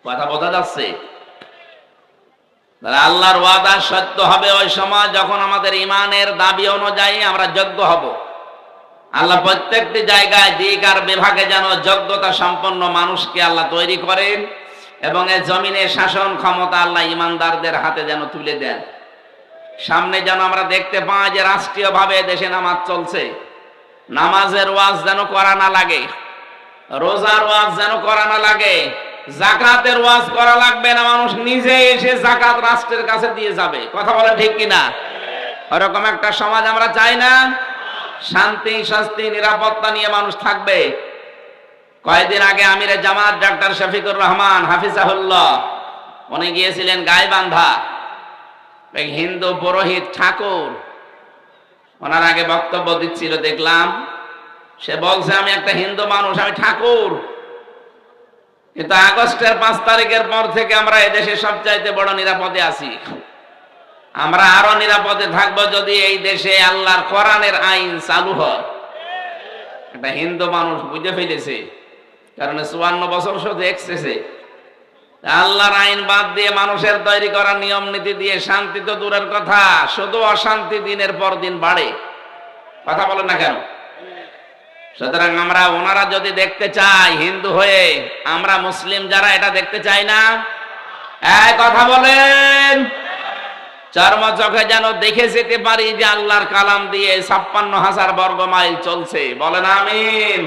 কথা বোঝা যাচ্ছে? আল্লাহর ওয়াদা সত্য হবে ওই সময় যখন আমাদের ঈমানের দাবি অনুযায়ী আমরা যোগ্য হব। আল্লাহ প্রত্যেকটি জায়গায় দিক আর বিভাগে যেন যোগ্যতা সম্পন্ন মানুষকে আল্লাহ তৈরি করেন, এবং এই জমিনের শাসন ক্ষমতা আল্লাহ ঈমানদারদের হাতে যেন তুলে দেন। সামনে যেন আমরা দেখতে পাই যে রাষ্ট্রীয়ভাবে দেশে নামাজ চলছে, নামাজের ওয়াজ যেন করা না লাগে, রোজার ওয়াজ যেন করা না লাগে, যাকাতের ওয়াজ করা লাগবে না, মানুষ নিজে এসে যাকাত রাষ্ট্রের কাছে দিয়ে যাবে। কথা বলে ঠিক কিনা? ওরকম একটা সমাজ আমরা চাই না। শান্তি, শান্তি, নিরাপত্তা নিয়ে মানুষ থাকবে। কয়েকদিন আগে আমিরে জামাত ডাক্তার শফিকুর রহমান হাফিজাহুল্লাহ, উনি গিয়েছিলেন গাইবান্ধা। এক হিন্দু পুরোহিত ঠাকুর ওনার আগে বক্তব্য দিচ্ছিল, দেখলাম সে বলছে আমি একটা হিন্দু মানুষ, আমি ঠাকুর, কিন্তু আগস্টের 5 তারিখের পর থেকে আমরা এদেশে সবচাইতে বড় নিরাপদে আছি। আমরা আরো নিরাপদে থাকবো যদি এই দেশে আল্লাহর কোরআনের আইন চালু হয়। একটা হিন্দু মানুষ বুঝে ফেলেছে, কারণ 54 বছর শুধু এক্সেসে আল্লাহর আইন বাদ দিয়ে মানুষের তৈরি করা নিয়ম নীতি দিয়ে শান্তি তো দূরের কথা, শুধু অশান্তি দিনের পর দিন বাড়ে। কথা বলেন না কেন? সুতরাং আমরা ওনারা যদি দেখতে চাই হিন্দু হয়ে, আমরা মুসলিম যারা এটা দেখতে চাই না? এই কথা বলেন। চর্ম চোখে যেন দেখে যেতে পারি যে আল্লাহর কালাম দিয়ে 56,000 বর্গ মাইল চলছে। বলেন আমিন।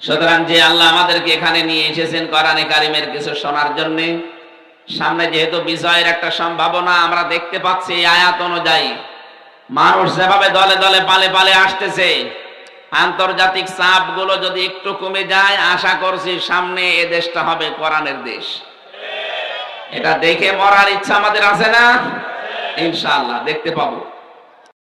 সুতরাং যে আল্লাহ আমাদেরকে এখানে নিয়ে এসেছেন কোরআনে কারিমের কিছু শোনার জন্য, সামনে যেহেতু বিজয়ের একটা সম্ভাবনা আমরা দেখতে পাচ্ছি, এই আয়াত অনুযায়ী মানুষ যেভাবে দলে দলে পালে পালে আসতেছে, আন্তর্জাতিক চাপ গুলো যদি একটু কমে যায়, আশা করছি সামনে এ দেশটা হবে কোরআনের দেশ। এটা দেখে মরার ইচ্ছা আমাদের আছে না? ইনশাআল্লাহ দেখতে পাবো।